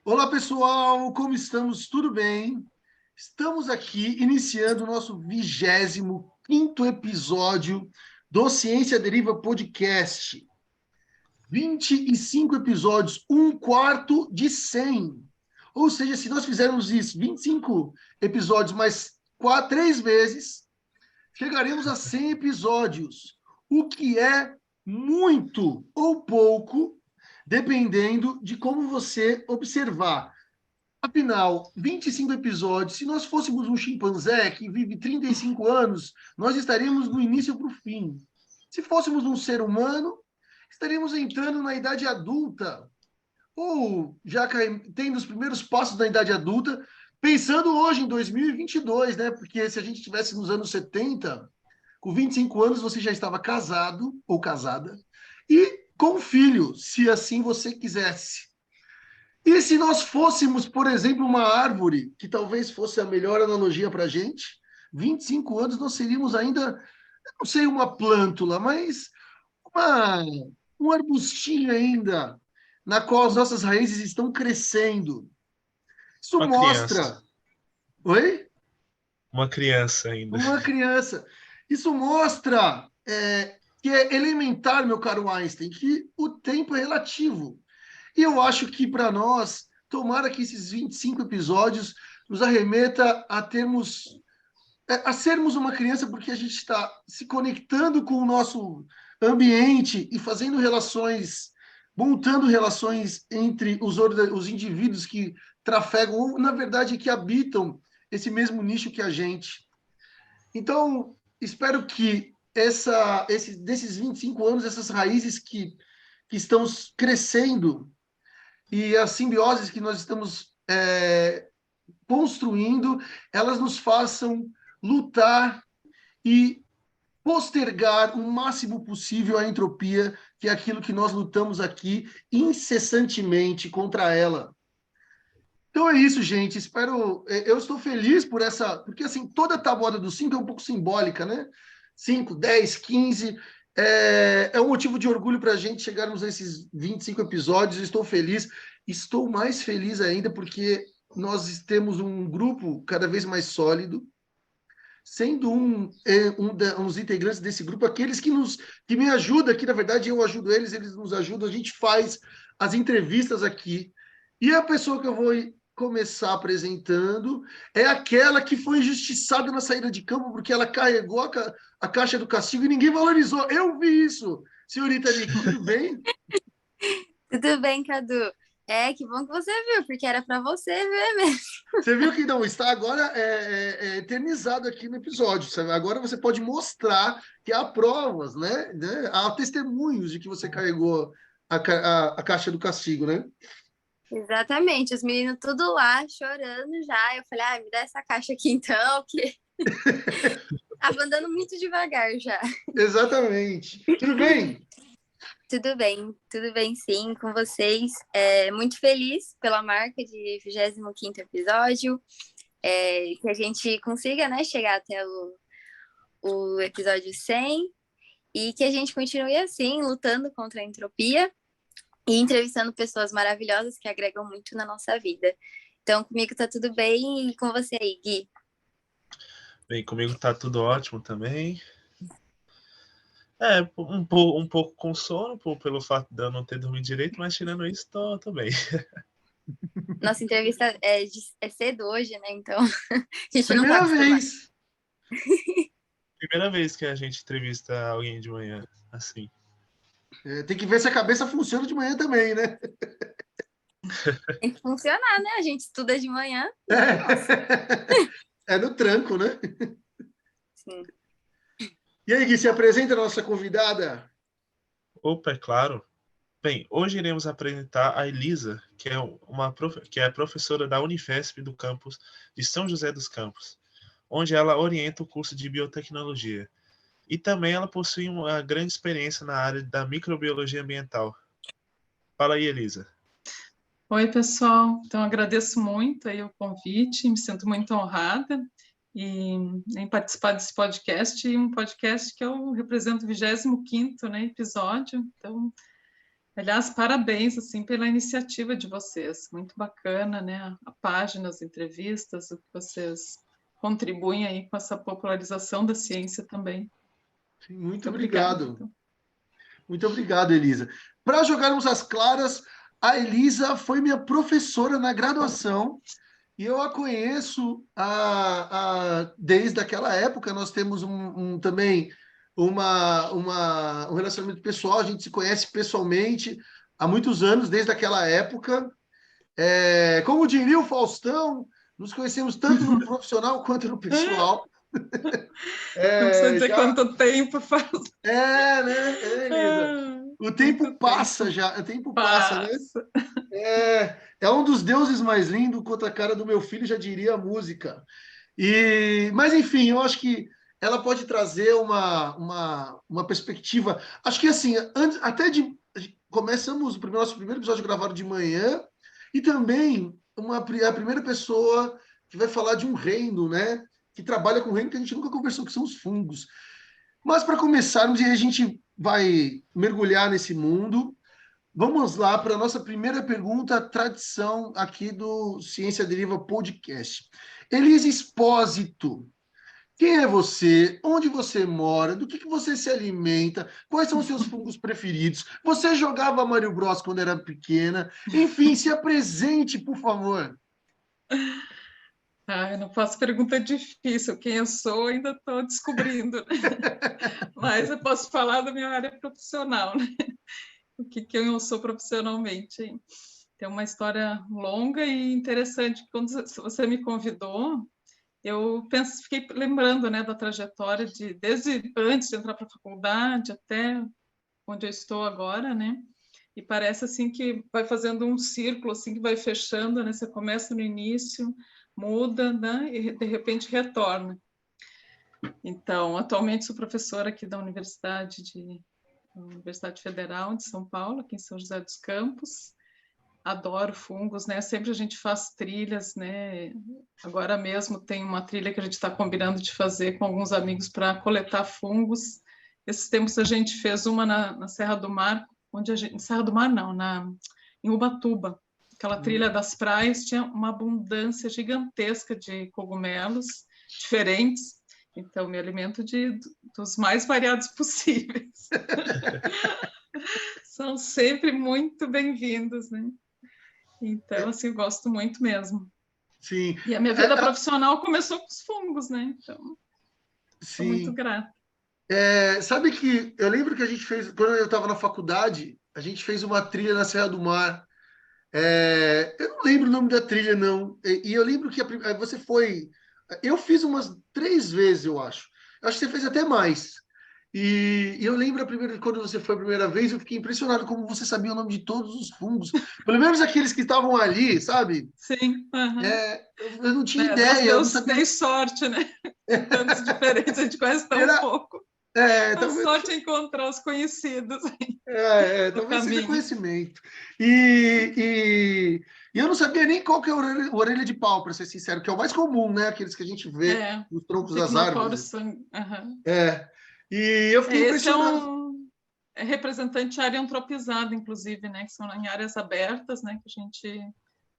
Olá, pessoal, como estamos? Tudo bem? Estamos aqui iniciando o nosso 25º episódio do Ciência Deriva Podcast. 25 episódios, um quarto de 100. Ou seja, se nós fizermos isso, 25 episódios mais 3 vezes, chegaremos a 100 episódios, o que é muito ou pouco, dependendo de como você observar. Afinal, 25 episódios, se nós fôssemos um chimpanzé que vive 35 anos, nós estaríamos no início para o fim. Se fôssemos um ser humano, estaríamos entrando na idade adulta, ou já tendo os primeiros passos da idade adulta, pensando hoje em 2022, né? Porque se a gente estivesse nos anos 70, com 25 anos você já estava casado ou casada, e com filho, se assim você quisesse. E se nós fôssemos, por exemplo, uma árvore, que talvez fosse a melhor analogia para a gente, 25 anos nós seríamos ainda, não sei, uma plântula, mas uma, um arbustinho ainda, na qual as nossas raízes estão crescendo. Isso Uma criança. mostra. Oi? Uma criança ainda. Uma criança. Isso mostra que é elementar, meu caro Einstein, que o tempo é relativo. E eu acho que para nós, tomara que esses 25 episódios nos arremeta a termos, a sermos uma criança, porque a gente está se conectando com o nosso ambiente e fazendo relações, montando relações entre os indivíduos que trafegam, ou na verdade que habitam esse mesmo nicho que a gente. Então, espero que desses 25 anos, essas raízes que estão crescendo e as simbioses que nós estamos construindo, elas nos façam lutar e postergar o máximo possível a entropia, que é aquilo que nós lutamos aqui incessantemente contra ela. Então é isso, gente. Espero. Eu estou feliz por essa. Porque, assim, toda a tabuada do 5 é um pouco simbólica, né? 5, 10, 15. É um motivo de orgulho para a gente chegarmos a esses 25 episódios. Estou feliz. Estou mais feliz ainda porque nós temos um grupo cada vez mais sólido, sendo uns integrantes desse grupo, aqueles que me ajudam aqui, na verdade, eu ajudo eles, eles nos ajudam, a gente faz as entrevistas aqui. E a pessoa que eu vou começar apresentando é aquela que foi injustiçada na saída de campo porque ela carregou a caixa do castigo e ninguém valorizou. Eu vi isso, senhorita Nick, tudo bem? Tudo bem, Cadu? Que bom que você viu, porque era para você ver mesmo. Você viu que não está agora eternizado aqui no episódio. Sabe? Agora você pode mostrar que há provas, né? Há testemunhos de que você carregou a caixa do castigo, né? Exatamente, os meninos tudo lá chorando já. Eu falei, me dá essa caixa aqui então, que tava andando muito devagar já. Exatamente. Tudo bem? Tudo bem sim, com vocês. Muito feliz pela marca de 25º episódio, que a gente consiga, né, chegar até o episódio 100 e que a gente continue assim, lutando contra a entropia e entrevistando pessoas maravilhosas que agregam muito na nossa vida. Então, comigo tá tudo bem e com você aí, Gui? Bem, comigo tá tudo ótimo também. Um pouco com sono, pelo fato de eu não ter dormido direito, mas tirando isso, tô bem. Nossa entrevista é cedo hoje, né? Então, a gente não tá Primeira acostumado. vez. Primeira vez que a gente entrevista alguém de manhã, assim. Tem que ver se a cabeça funciona de manhã também, né? Tem que funcionar, né? A gente estuda de manhã. É no tranco, né? Sim. E aí, Gui, se apresenta a nossa convidada. Opa, é claro. Bem, hoje iremos apresentar a Elisa, que é professora da Unifesp do campus de São José dos Campos, onde ela orienta o curso de biotecnologia. E também ela possui uma grande experiência na área da microbiologia ambiental. Fala aí, Elisa. Oi, pessoal. Então, agradeço muito aí o convite, me sinto muito honrada em participar desse podcast, um podcast que eu represento o 25º, né, episódio. Então, Aliás, parabéns assim pela iniciativa de vocês, muito bacana, né? A página, as entrevistas, o que vocês contribuem aí com essa popularização da ciência também. Sim, muito Obrigada. obrigado. Muito obrigado, Elisa. Para jogarmos as claras, a Elisa foi minha professora na graduação e eu a conheço desde aquela época. Nós temos também um relacionamento pessoal, a gente se conhece pessoalmente há muitos anos, desde aquela época. Como diria o Faustão, nos conhecemos tanto no profissional quanto no pessoal. Não precisa dizer quanto tempo faz. Né, Elisa? O tempo passa já, o tempo passa, né? É um dos deuses mais lindos, contra a cara do meu filho, já diria a música. Mas, enfim, eu acho que ela pode trazer uma perspectiva. Acho que, assim, começamos o nosso primeiro episódio gravado de manhã, e também a primeira pessoa que vai falar de um reino, né? Que trabalha com reino que a gente nunca conversou, que são os fungos. Mas, para começarmos, e a gente vai mergulhar nesse mundo, vamos lá para a nossa primeira pergunta, tradição aqui do Ciência Deriva Podcast. Elisa Espósito, quem é você? Onde você mora? Do que você se alimenta? Quais são os seus fungos preferidos? Você jogava Mario Bros quando era pequena? Enfim, se apresente, por favor. Eu não faço pergunta difícil. Quem eu sou, ainda estou descobrindo. Né? Mas eu posso falar da minha área profissional, né? O que eu sou profissionalmente. Tem uma história longa e interessante. Quando você me convidou, eu fiquei lembrando, né, da trajetória desde antes de entrar para a faculdade até onde eu estou agora, né? E parece assim que vai fazendo um círculo, assim que vai fechando, né? Você começa no início, muda, né? E de repente retorna. Então, atualmente sou professora aqui da Universidade Federal de São Paulo, aqui em São José dos Campos. Adoro fungos, né? Sempre a gente faz trilhas, né? Agora mesmo tem uma trilha que a gente está combinando de fazer com alguns amigos para coletar fungos. Esses tempos a gente fez uma na Serra do Mar, Serra do Mar não, em Ubatuba. Aquela trilha das praias tinha uma abundância gigantesca de cogumelos diferentes. Então, me alimento dos mais variados possíveis. São sempre muito bem-vindos, né? Então, assim, eu gosto muito mesmo. Sim. E a minha vida profissional começou com os fungos, né? Então, sou muito grata. Sabe que eu lembro que a gente fez, quando eu estava na faculdade, a gente fez uma trilha na Serra do Mar. Eu não lembro o nome da trilha, não. E eu lembro que você foi... Eu fiz umas 3 vezes, eu acho. Eu acho que você fez até mais. E eu lembro quando você foi a primeira vez, eu fiquei impressionado como você sabia o nome de todos os fungos. Pelo menos aqueles que estavam ali, sabe? Sim. Eu não tinha ideia. Eu não sabia. Dei sorte, né? Tantos diferentes, a gente conhece tão pouco. A sorte é encontrar os conhecidos. Talvez seja conhecimento. E eu não sabia nem qual que é a orelha de pau, para ser sincero, que é o mais comum, né? Aqueles que a gente vê nos troncos das árvores. E eu fiquei impressionado. É representante de área antropizada, inclusive, né? Que são em áreas abertas, né? Que a gente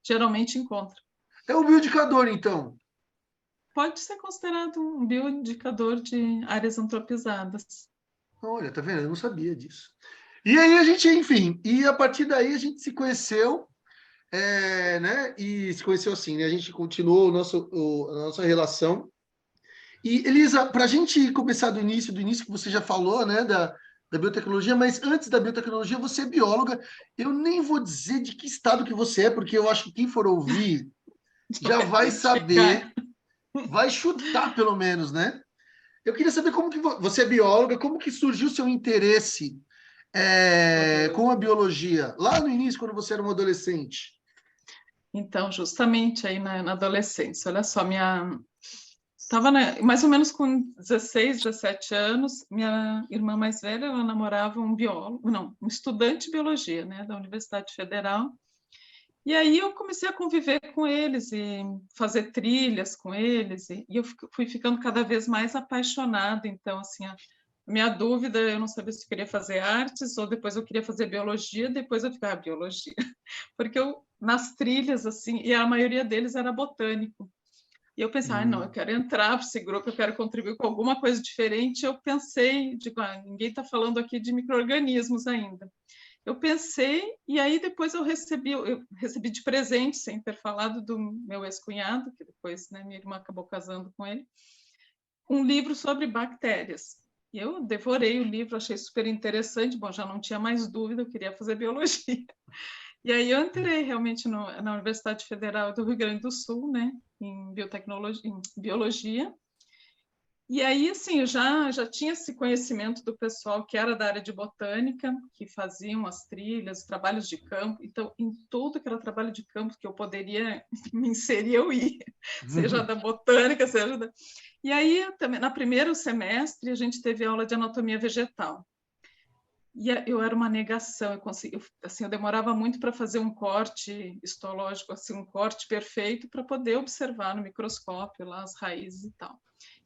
geralmente encontra. É um bioindicador, então. Pode ser considerado um bioindicador de áreas antropizadas. Olha, tá vendo? Eu não sabia disso. E aí a gente, enfim, e a partir daí a gente se conheceu, né? E se conheceu assim, né? A gente continuou a nossa relação. E, Elisa, para a gente começar do início que você já falou, né? Da biotecnologia, mas antes da biotecnologia, você é bióloga. Eu nem vou dizer de que estado que você é, porque eu acho que quem for ouvir já vai saber, vai chutar pelo menos, né? Eu queria saber como que você é bióloga, como que surgiu o seu interesse com a biologia, lá no início, quando você era uma adolescente. Então, justamente aí na adolescência, olha só, estava mais ou menos com 16, 17 anos, minha irmã mais velha, ela namorava um estudante de biologia, né, da Universidade Federal. E aí eu comecei a conviver com eles e fazer trilhas com eles, e eu fui ficando cada vez mais apaixonada. Então, assim, minha dúvida, eu não sabia se eu queria fazer artes ou depois eu queria fazer biologia, depois eu ficava biologia. Porque eu, nas trilhas, assim, e a maioria deles era botânico. E eu pensava, não, eu quero entrar para esse grupo, eu quero contribuir com alguma coisa diferente. Eu pensei, digo, ninguém está falando aqui de micro-organismos ainda. Eu pensei, e aí depois eu recebi de presente, sem ter falado, do meu ex-cunhado, que depois, né, minha irmã acabou casando com ele, um livro sobre bactérias. E eu devorei o livro, achei super interessante. Bom, já não tinha mais dúvida, eu queria fazer biologia. E aí eu entrei realmente na Universidade Federal do Rio Grande do Sul, né, em biotecnologia, em biologia. E aí, assim, eu já tinha esse conhecimento do pessoal que era da área de botânica, que faziam as trilhas, trabalhos de campo. Então, em tudo que era trabalho de campo que eu poderia me inserir, eu ia, seja da botânica, seja da... E aí, também, no primeiro semestre, a gente teve aula de anatomia vegetal. E eu era uma negação, eu demorava muito para fazer um corte histológico, assim, um corte perfeito para poder observar no microscópio lá as raízes e tal.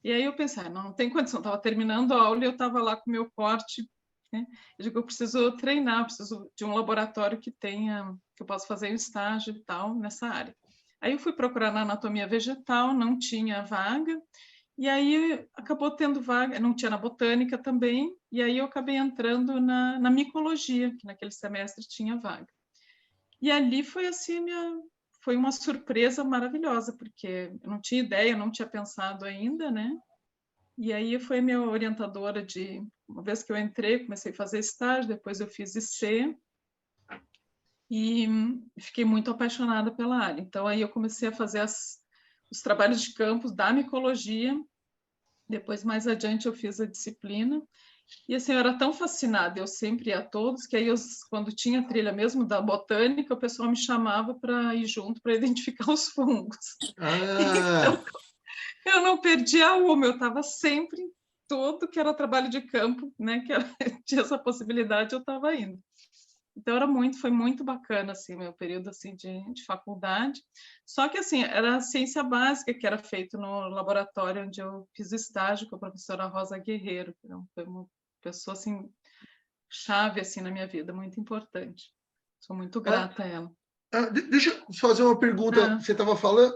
E aí eu pensei, não tem condição, estava terminando a aula e eu estava lá com o meu corte, né? Eu digo, eu preciso treinar, preciso de um laboratório que tenha, que eu possa fazer um estágio e tal nessa área. Aí eu fui procurar na anatomia vegetal, não tinha vaga, e aí acabou tendo vaga, não tinha na botânica também, e aí eu acabei entrando na micologia, que naquele semestre tinha vaga. E ali foi assim, foi uma surpresa maravilhosa, porque eu não tinha ideia, eu não tinha pensado ainda, né? E aí foi minha orientadora uma vez que eu entrei, comecei a fazer estágio, depois eu fiz IC, e fiquei muito apaixonada pela área. Então aí eu comecei a fazer os trabalhos de campo da micologia. Depois, mais adiante, eu fiz a disciplina. E assim, eu era tão fascinada, eu sempre ia a todos, que aí quando tinha trilha mesmo da botânica, o pessoal me chamava para ir junto para identificar os fungos. Então, eu não perdia uma, eu estava sempre em tudo que era trabalho de campo, né? Que tinha essa possibilidade, eu estava indo. Então foi muito bacana assim meu período assim de faculdade. Só que assim era a ciência básica que era feito no laboratório onde eu fiz estágio com a professora Rosa Guerreiro, que foi uma pessoa assim chave assim na minha vida, muito importante. Sou muito grata a ela. Deixa eu fazer uma pergunta. Você estava falando,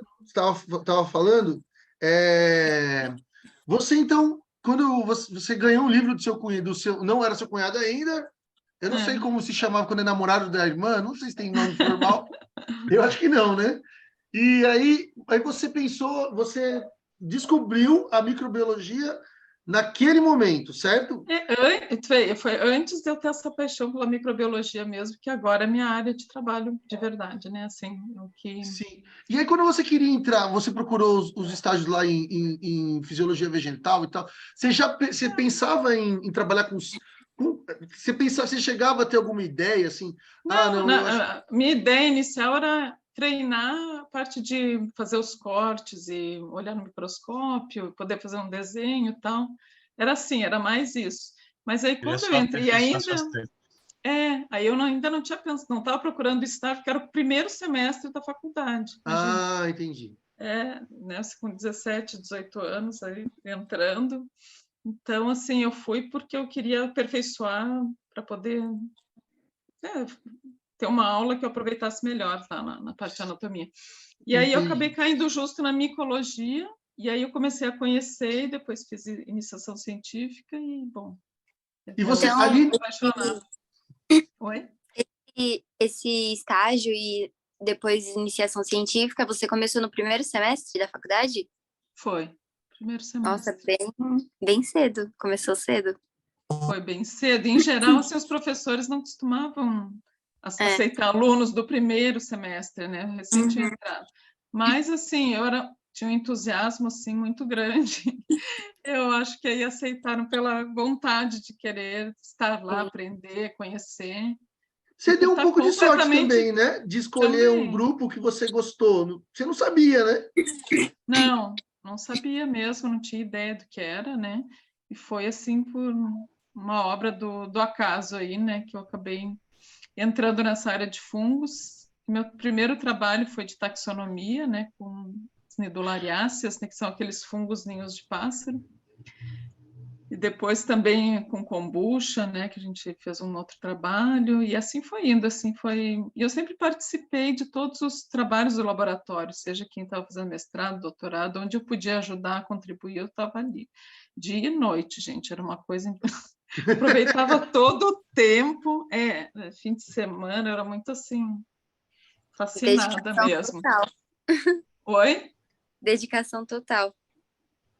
você então, quando você ganhou um livro do seu cunhado, não era seu cunhado ainda. Eu não sei como se chamava quando é namorado da irmã, não sei se tem nome formal. Eu acho que não, né? E aí você pensou, você descobriu a microbiologia naquele momento, certo? Foi antes de eu ter essa paixão pela microbiologia mesmo, que agora é minha área de trabalho de verdade, né? Assim, Sim. E aí, quando você queria entrar, você procurou os estágios lá em fisiologia vegetal e tal, você pensava em trabalhar com você chegava a ter alguma ideia assim? Minha ideia inicial era treinar a parte de fazer os cortes e olhar no microscópio, poder fazer um desenho e tal. Era assim, era mais isso. Mas aí quando eu entrei aí eu ainda não tinha pensado, não estava procurando estágio, porque era o primeiro semestre da faculdade. Imagina. Entendi. Né, com 17, 18 anos aí entrando. Então, assim, eu fui porque eu queria aperfeiçoar para poder ter uma aula que eu aproveitasse melhor na parte de anatomia. E aí eu acabei caindo justo na micologia, e aí eu comecei a conhecer, e depois fiz iniciação científica, e bom. E você ali. Oi? Esse estágio e depois iniciação científica, você começou no primeiro semestre da faculdade? Foi, primeiro semestre. Nossa, bem cedo, começou cedo. Foi bem cedo. Em geral, assim, os professores não costumavam aceitar alunos do primeiro semestre, né? Recém tinha entrado. Mas, assim, tinha um entusiasmo, assim, muito grande. Eu acho que aí aceitaram pela vontade de querer estar lá, aprender, conhecer. Você deu um pouco de sorte também, né? De escolher um grupo que você gostou. Você não sabia, né? Não sabia mesmo, não tinha ideia do que era, né? E foi, assim, por uma obra do acaso aí, né? Que eu acabei entrando nessa área de fungos. Meu primeiro trabalho foi de taxonomia, né? Com as nidulariáceas, né, que são aqueles fungos ninhos de pássaro. E depois também com kombucha, né, que a gente fez um outro trabalho, e assim foi indo, assim foi. E eu sempre participei de todos os trabalhos do laboratório, seja quem estava fazendo mestrado, doutorado, onde eu podia ajudar, contribuir, eu estava ali. Dia e noite, gente, era uma coisa. Aproveitava todo o tempo, fim de semana, era muito assim, fascinada Dedicação mesmo. total. Oi? Dedicação total.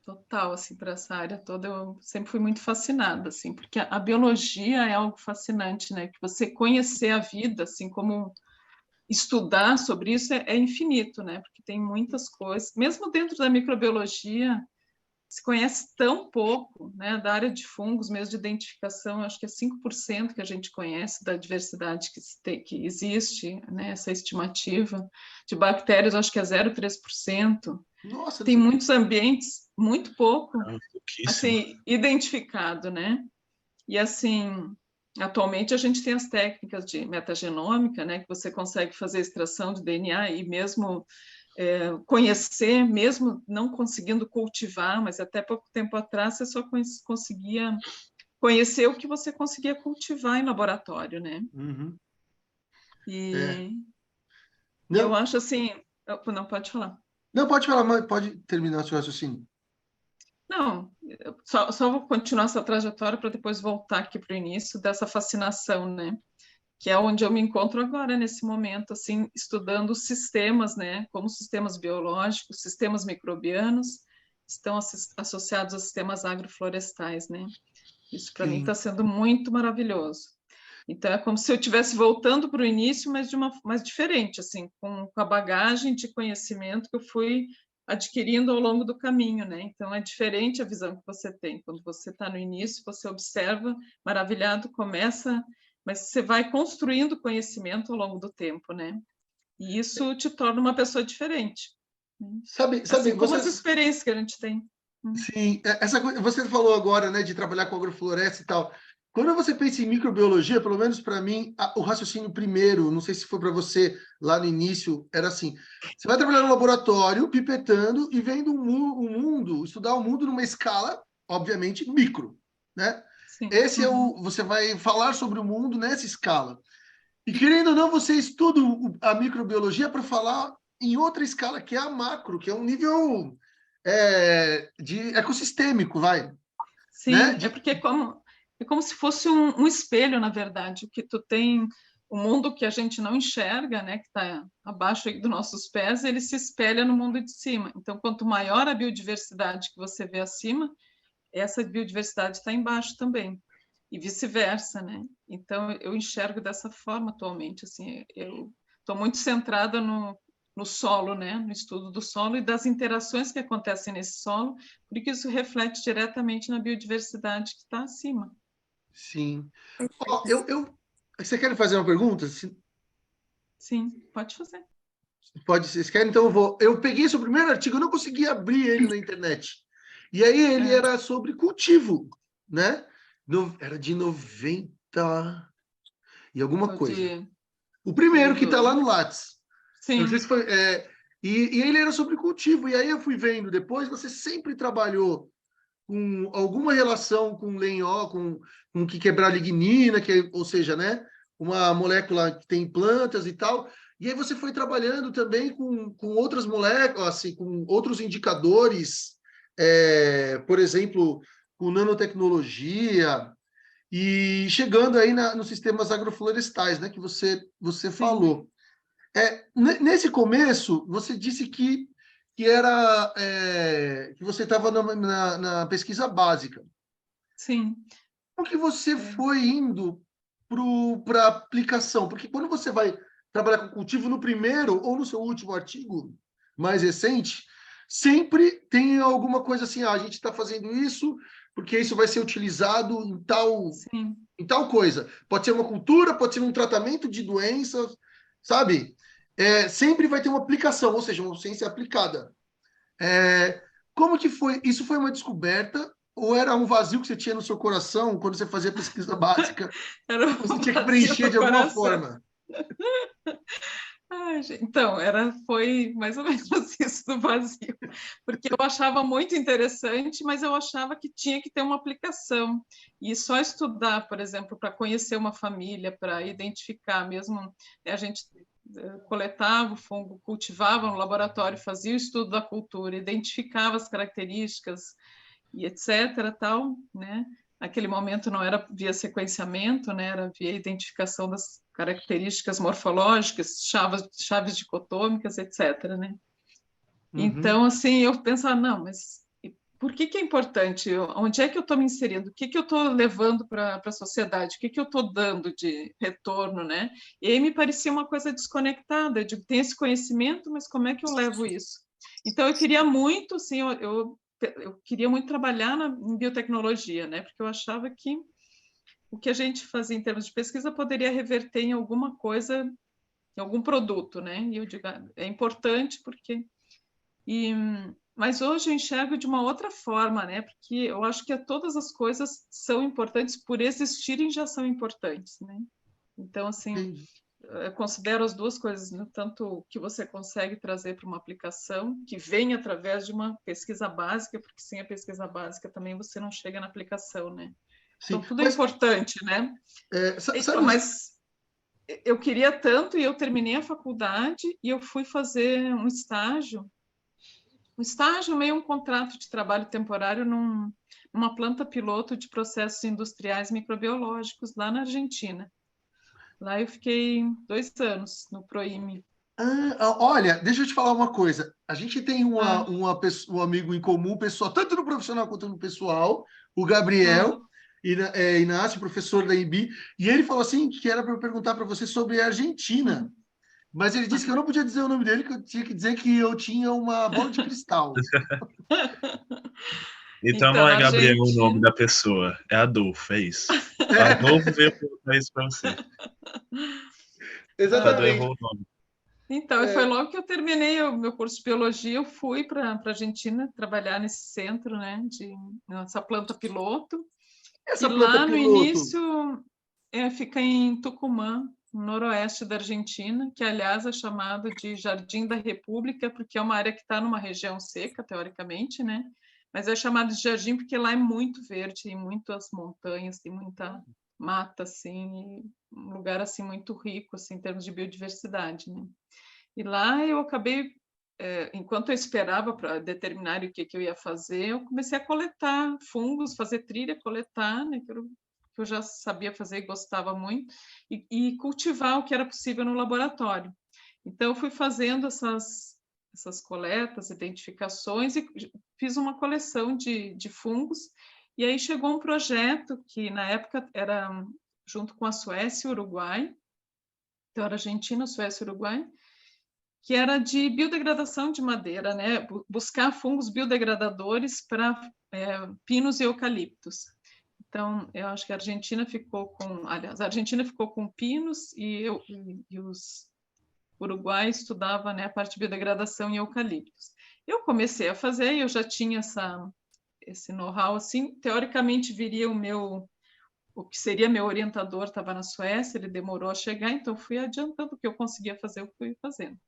Total, assim, para essa área toda, eu sempre fui muito fascinada, assim, porque a biologia é algo fascinante, né? Que você conhecer a vida, assim, como estudar sobre isso é infinito, né? Porque tem muitas coisas, mesmo dentro da microbiologia, se conhece tão pouco, né? Da área de fungos, mesmo de identificação, acho que é 5% que a gente conhece da diversidade que existe, né? Essa estimativa. De bactérias, acho que é 0,3%. Nossa, Tem muitos ambientes, muito pouco, Pouquíssimo. assim, identificado, né? E assim, atualmente a gente tem as técnicas de metagenômica, né? Que você consegue fazer extração de DNA e mesmo conhecer, mesmo não conseguindo cultivar, mas até pouco tempo atrás você só conseguia conhecer o que você conseguia cultivar em laboratório, né? Uhum. E eu Não, acho assim, não pode falar. não, pode falar, mas pode terminar seu raciocínio. Não, só vou continuar essa trajetória para depois voltar aqui para o início dessa fascinação, né? Que é onde eu me encontro agora, nesse momento, assim, estudando os sistemas, né? Como sistemas biológicos, sistemas microbianos estão associados a sistemas agroflorestais, né? Isso para mim está Sim. sendo muito maravilhoso. Então é como se eu estivesse voltando para o início, mas mais diferente, assim, com a bagagem de conhecimento que eu fui adquirindo ao longo do caminho, né? Então é diferente a visão que você tem. Quando você está no início, você observa, maravilhado, começa, mas você vai construindo conhecimento ao longo do tempo, né? E isso te torna uma pessoa diferente. Sabe, Assim como as vocês, experiências que a gente tem. sim, essa coisa, você falou agora, né, de trabalhar com agrofloresta e tal. Quando você pensa em microbiologia, pelo menos para mim, o raciocínio primeiro, não sei se foi para você lá no início, era assim: você vai trabalhar no laboratório, pipetando e vendo o mundo, estudar o mundo numa escala, obviamente, micro, né? Sim. Esse é você vai falar sobre o mundo nessa escala. E querendo ou não, você estuda a microbiologia para falar em outra escala, que é a macro, que é um nível de ecossistêmico, vai, né? Sim, é porque é como se fosse um espelho, na verdade, que tu tem o mundo que a gente não enxerga, né, que está abaixo dos nossos pés, ele se espelha no mundo de cima. Então, quanto maior a biodiversidade que você vê acima, essa biodiversidade está embaixo também, e vice-versa, né? Então, eu enxergo dessa forma atualmente, assim, eu estou muito centrada no solo, né? No estudo do solo e das interações que acontecem nesse solo, porque isso reflete diretamente na biodiversidade que está acima. Sim. Ó, você quer fazer uma pergunta? Sim, pode fazer. Pode, vocês querem? Então eu vou. Eu peguei seu primeiro artigo, eu não consegui abrir ele na internet. E aí ele era sobre cultivo, né? Era de 90 e alguma coisa. O primeiro que está lá no Lattes. Eu não sei Sim, se foi. E ele era sobre cultivo. E aí eu fui vendo depois, você sempre trabalhou com alguma relação com lenhó, com que quebrar lignina, ou seja, né? Uma molécula que tem em plantas e tal. E aí você foi trabalhando também com outras moléculas, assim, com outros indicadores, por exemplo, com nanotecnologia, e chegando aí nos sistemas agroflorestais, né? Que você sim, falou. Nesse começo, você disse que era que você estava na pesquisa básica. sim. Como que você É. foi indo para a aplicação? Porque quando você vai trabalhar com cultivo no primeiro ou no seu último artigo mais recente, sempre tem alguma coisa assim, a gente está fazendo isso porque isso vai ser utilizado Sim, em tal coisa. Pode ser uma cultura, pode ser um tratamento de doenças, sabe? Sempre vai ter uma aplicação, ou seja, uma ciência aplicada. Como que foi? Isso foi uma descoberta ou era um vazio que você tinha no seu coração quando você fazia pesquisa básica era e você um tinha que vazio preencher no de alguma coração. forma? Ai, gente, então, foi mais ou menos isso do vazio, porque eu achava muito interessante, mas eu achava que tinha que ter uma aplicação. E só estudar, por exemplo, para conhecer uma família, para identificar mesmo, a gente coletava o fungo, cultivava no laboratório, fazia o estudo da cultura, identificava as características e etc, tal, né? Naquele momento não era via sequenciamento, né? Era via identificação das características morfológicas, chaves dicotômicas, etc, né? Uhum. Então, assim, eu pensava, não, mas por que é importante? Onde é que eu estou me inserindo? O que eu estou levando para a sociedade? O que eu estou dando de retorno, né? E aí me parecia uma coisa desconectada. Eu digo, tem esse conhecimento, mas como é que eu levo isso? Então, eu queria muito, assim, eu queria muito trabalhar em biotecnologia, né? Porque eu achava que o que a gente fazia em termos de pesquisa poderia reverter em alguma coisa, em algum produto, né? E eu digo, é importante porque... Mas hoje eu enxergo de uma outra forma, né? Porque eu acho que todas as coisas são importantes, por existirem já são importantes, né? Então, assim, Entendi. eu considero as duas coisas, né? Tanto o que você consegue trazer para uma aplicação, que vem através de uma pesquisa básica, porque sem a pesquisa básica também você não chega na aplicação, né? Sim, Então, tudo é mas importante, né? Então, sabe, mas eu queria tanto e eu terminei a faculdade e eu fui fazer um estágio meio um contrato de trabalho temporário numa planta piloto de processos industriais microbiológicos lá na Argentina. Lá eu fiquei 2 anos no PROIME. olha, deixa eu te falar uma coisa. A gente tem Ah, um amigo em comum, pessoal, tanto no profissional quanto no pessoal, o ah, Gabriel Inácio, professor da IMB, e ele falou assim que era para eu perguntar para você sobre a Argentina, mas ele disse que eu não podia dizer o nome dele, que eu tinha que dizer que eu tinha uma bola de cristal. Então então, não é na Gabriel o nome Argentina. da pessoa, é Adolfo, é isso. É, Adolfo veio perguntar isso pra você. O Ah, Cadu errou exatamente. o nome. então, e foi É, logo que eu terminei o meu curso de biologia, eu fui para a Argentina trabalhar nesse centro, né, nessa planta piloto. E essa planta lá no piloto. início fica em Tucumã, no noroeste da Argentina, que aliás é chamado de Jardim da República, porque é uma área que está numa região seca, teoricamente, né? Mas é chamado de jardim porque lá é muito verde, tem muitas montanhas, tem muita mata, assim, um lugar assim muito rico, assim, em termos de biodiversidade, né? E lá eu acabei, enquanto eu esperava para determinar o que eu ia fazer, eu comecei a coletar fungos, fazer trilha, coletar, né, que eu já sabia fazer e gostava muito, e cultivar o que era possível no laboratório. Então, eu fui fazendo essas coletas, identificações, e fiz uma coleção de fungos, e aí chegou um projeto que, na época, era junto com a Suécia e o Uruguai, então era Argentina, Suécia e Uruguai, que era de biodegradação de madeira, né? Buscar fungos biodegradadores para pinos e eucaliptos. Então, eu acho que a Argentina ficou com, aliás, a Argentina ficou com pinos e os uruguaios estudavam, né, a parte de biodegradação em eucaliptos. Eu comecei a fazer, eu já tinha esse know-how, assim, teoricamente viria o que seria meu orientador estava na Suécia, ele demorou a chegar, então fui adiantando o que eu conseguia fazer, eu fui fazendo.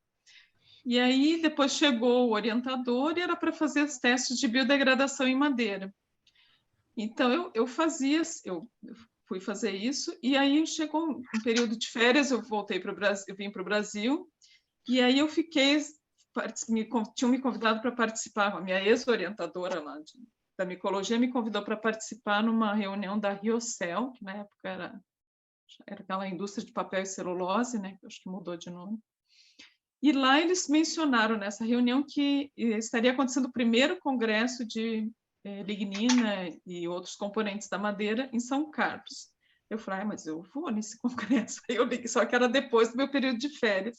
E aí depois chegou o orientador e era para fazer os testes de biodegradação em madeira. Então eu fui fazer isso e aí chegou um período de férias, eu voltei para o Brasil, eu vim para o Brasil e aí eu fiquei tinham me convidado para participar, a minha ex-orientadora lá da micologia me convidou para participar numa reunião da Riocel, que na época era aquela indústria de papel e celulose, né? Que eu acho que mudou de nome. E lá eles mencionaram nessa reunião que estaria acontecendo o primeiro congresso de lignina e outros componentes da madeira em São Carlos. Eu falei, mas eu vou nesse congresso. Aí eu liguei, só que era depois do meu período de férias.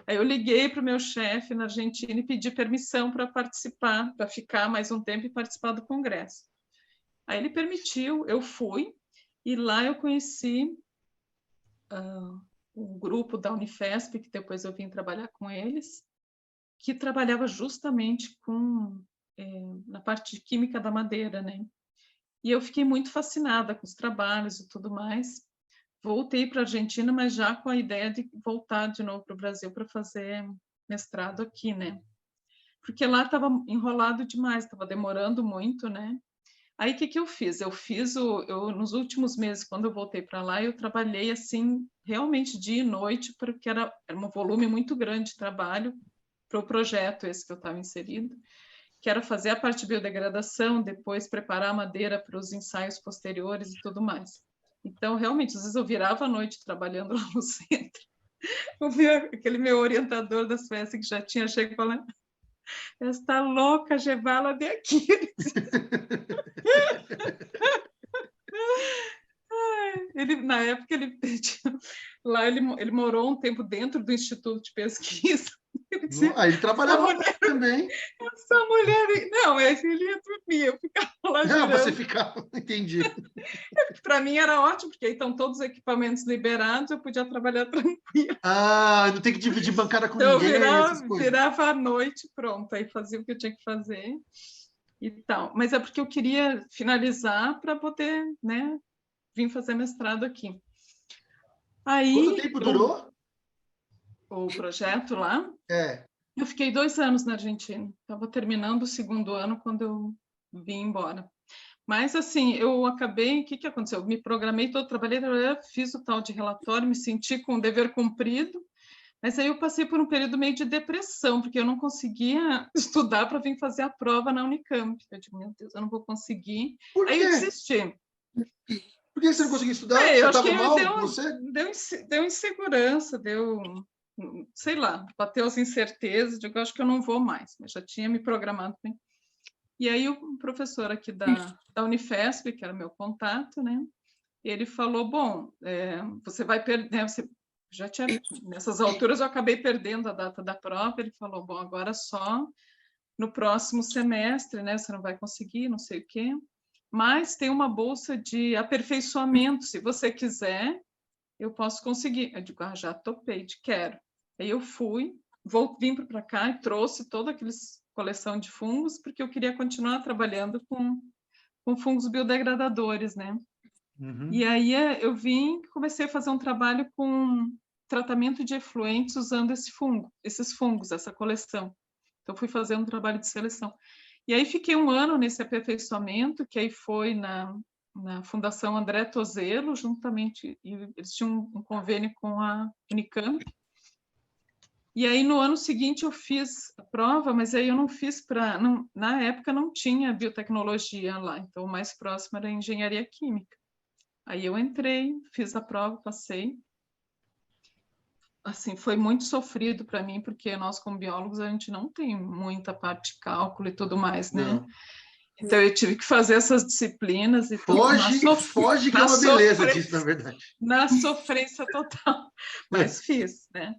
Aí eu liguei para o meu chefe na Argentina e pedi permissão para participar, para ficar mais um tempo e participar do congresso. Aí ele permitiu, eu fui, e lá eu conheci um grupo da Unifesp, que depois eu vim trabalhar com eles, que trabalhava justamente na parte de química da madeira, né? E eu fiquei muito fascinada com os trabalhos e tudo mais. voltei para a Argentina, mas já com a ideia de voltar de novo para o Brasil para fazer mestrado aqui, né? Porque lá estava enrolado demais, estava demorando muito, né? Aí, o que eu fiz? Nos últimos meses, quando eu voltei para lá, eu trabalhei, assim, realmente dia e noite, porque era um volume muito grande de trabalho para o projeto esse que eu estava inserido, que era fazer a parte de biodegradação, depois preparar a madeira para os ensaios posteriores e tudo mais. Então, realmente, às vezes eu virava a noite trabalhando lá no centro. Aquele meu orientador das festas que já tinha chegado e falando: "Esta louca, Gevala de aqui." Ele, na época, lá ele morou um tempo dentro do Instituto de Pesquisa. Ele dizia, Ele trabalhava também. essa mulher... Não, ele ia dormir, eu ficava lá girando. Você ficava, entendi. Para mim era ótimo, porque aí estão todos os equipamentos liberados, eu podia trabalhar tranquilo. Não tem que dividir bancada com Então, ninguém. eu virava à noite, pronto, aí fazia o que eu tinha que fazer e tal. Mas é porque eu queria finalizar para poder, né, vir fazer mestrado aqui. Aí, quanto tempo durou? O projeto lá? Eu fiquei 2 anos na Argentina. Estava terminando o 2º ano quando eu vim embora. Mas, assim, eu acabei... O que aconteceu? Eu me programei todo, trabalhei, fiz o tal de relatório, me senti com o dever cumprido, mas aí eu passei por um período meio de depressão, porque eu não conseguia estudar para vir fazer a prova na Unicamp. Eu digo, meu Deus, eu não vou conseguir. Por quê? Aí eu desisti. Por que você não conseguiu estudar? Você estava mal? Deu insegurança, sei lá, bateu as incertezas, eu acho que eu não vou mais, mas já tinha me programado bem. E aí o professor aqui da Unifesp, que era meu contato, né, ele falou, bom, você vai perder, você já tinha, nessas alturas eu acabei perdendo a data da prova, ele falou, bom, agora só no próximo semestre, né, você não vai conseguir, não sei o quê, mas tem uma bolsa de aperfeiçoamento, se você quiser, eu posso conseguir. Eu digo, já topei, quero. Aí eu vim para cá e trouxe toda aquela coleção de fungos, porque eu queria continuar trabalhando com fungos biodegradadores, né? Uhum. E aí eu comecei a fazer um trabalho com tratamento de efluentes usando esses fungos, essa coleção. Então, fui fazer um trabalho de seleção. E aí fiquei 1 ano nesse aperfeiçoamento, que aí foi na Fundação André Tozelo, juntamente, e eles tinham um convênio com a Unicamp. E aí, no ano seguinte, eu fiz a prova, mas aí eu não fiz na época não tinha biotecnologia lá, então o mais próximo era engenharia química. Aí eu entrei, fiz a prova, passei. Assim, foi muito sofrido para mim, porque nós, como biólogos, a gente não tem muita parte de cálculo e tudo mais, né? Não. Então, eu tive que fazer essas disciplinas e foge que é uma beleza disso, na verdade. Na sofrência total, mas fiz, né?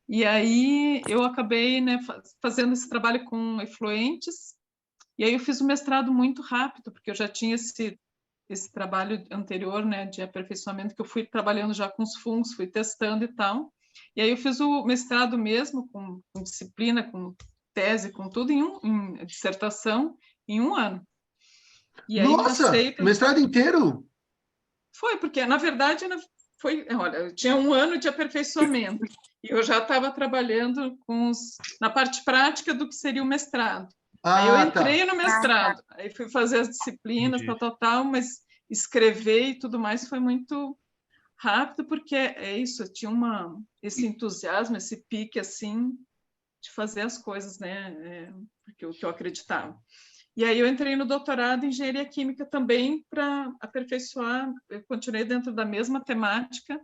E aí, eu acabei, né, fazendo esse trabalho com efluentes, e aí eu fiz o mestrado muito rápido, porque eu já tinha esse trabalho anterior, né, de aperfeiçoamento, que eu fui trabalhando já com os fungos, fui testando e tal. E aí eu fiz o mestrado mesmo, com disciplina, com tese, com tudo, em dissertação, em 1 ano. E aí nossa, mestrado inteiro? Foi, porque, na verdade, olha, eu tinha 1 ano de aperfeiçoamento, e eu já estava trabalhando na parte prática do que seria o mestrado. Aí eu entrei no mestrado, aí fui fazer as disciplinas, tal, mas escrever e tudo mais foi muito rápido, porque é isso, eu tinha esse entusiasmo, esse pique, assim, de fazer as coisas, né, porque o que eu acreditava. E aí eu entrei no doutorado em engenharia química também para aperfeiçoar, eu continuei dentro da mesma temática,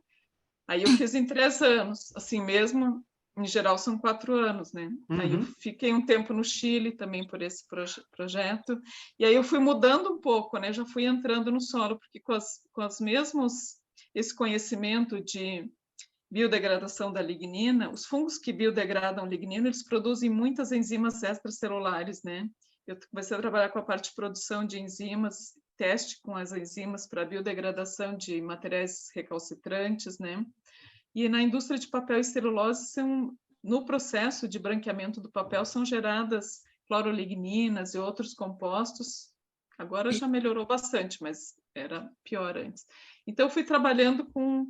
aí eu fiz em 3 anos, assim mesmo, em geral são 4 anos, né? Uhum. Aí eu fiquei um tempo no Chile também por esse projeto, e aí eu fui mudando um pouco, né? Já fui entrando no solo, porque com os mesmos, esse conhecimento de biodegradação da lignina, os fungos que biodegradam lignina, eles produzem muitas enzimas extracelulares, né? Eu comecei a trabalhar com a parte de produção de enzimas, teste com as enzimas para biodegradação de materiais recalcitrantes, né? E na indústria de papel e celulose, no processo de branqueamento do papel, são geradas cloroligninas e outros compostos. Agora já melhorou bastante, mas era pior antes. Então, eu fui trabalhando com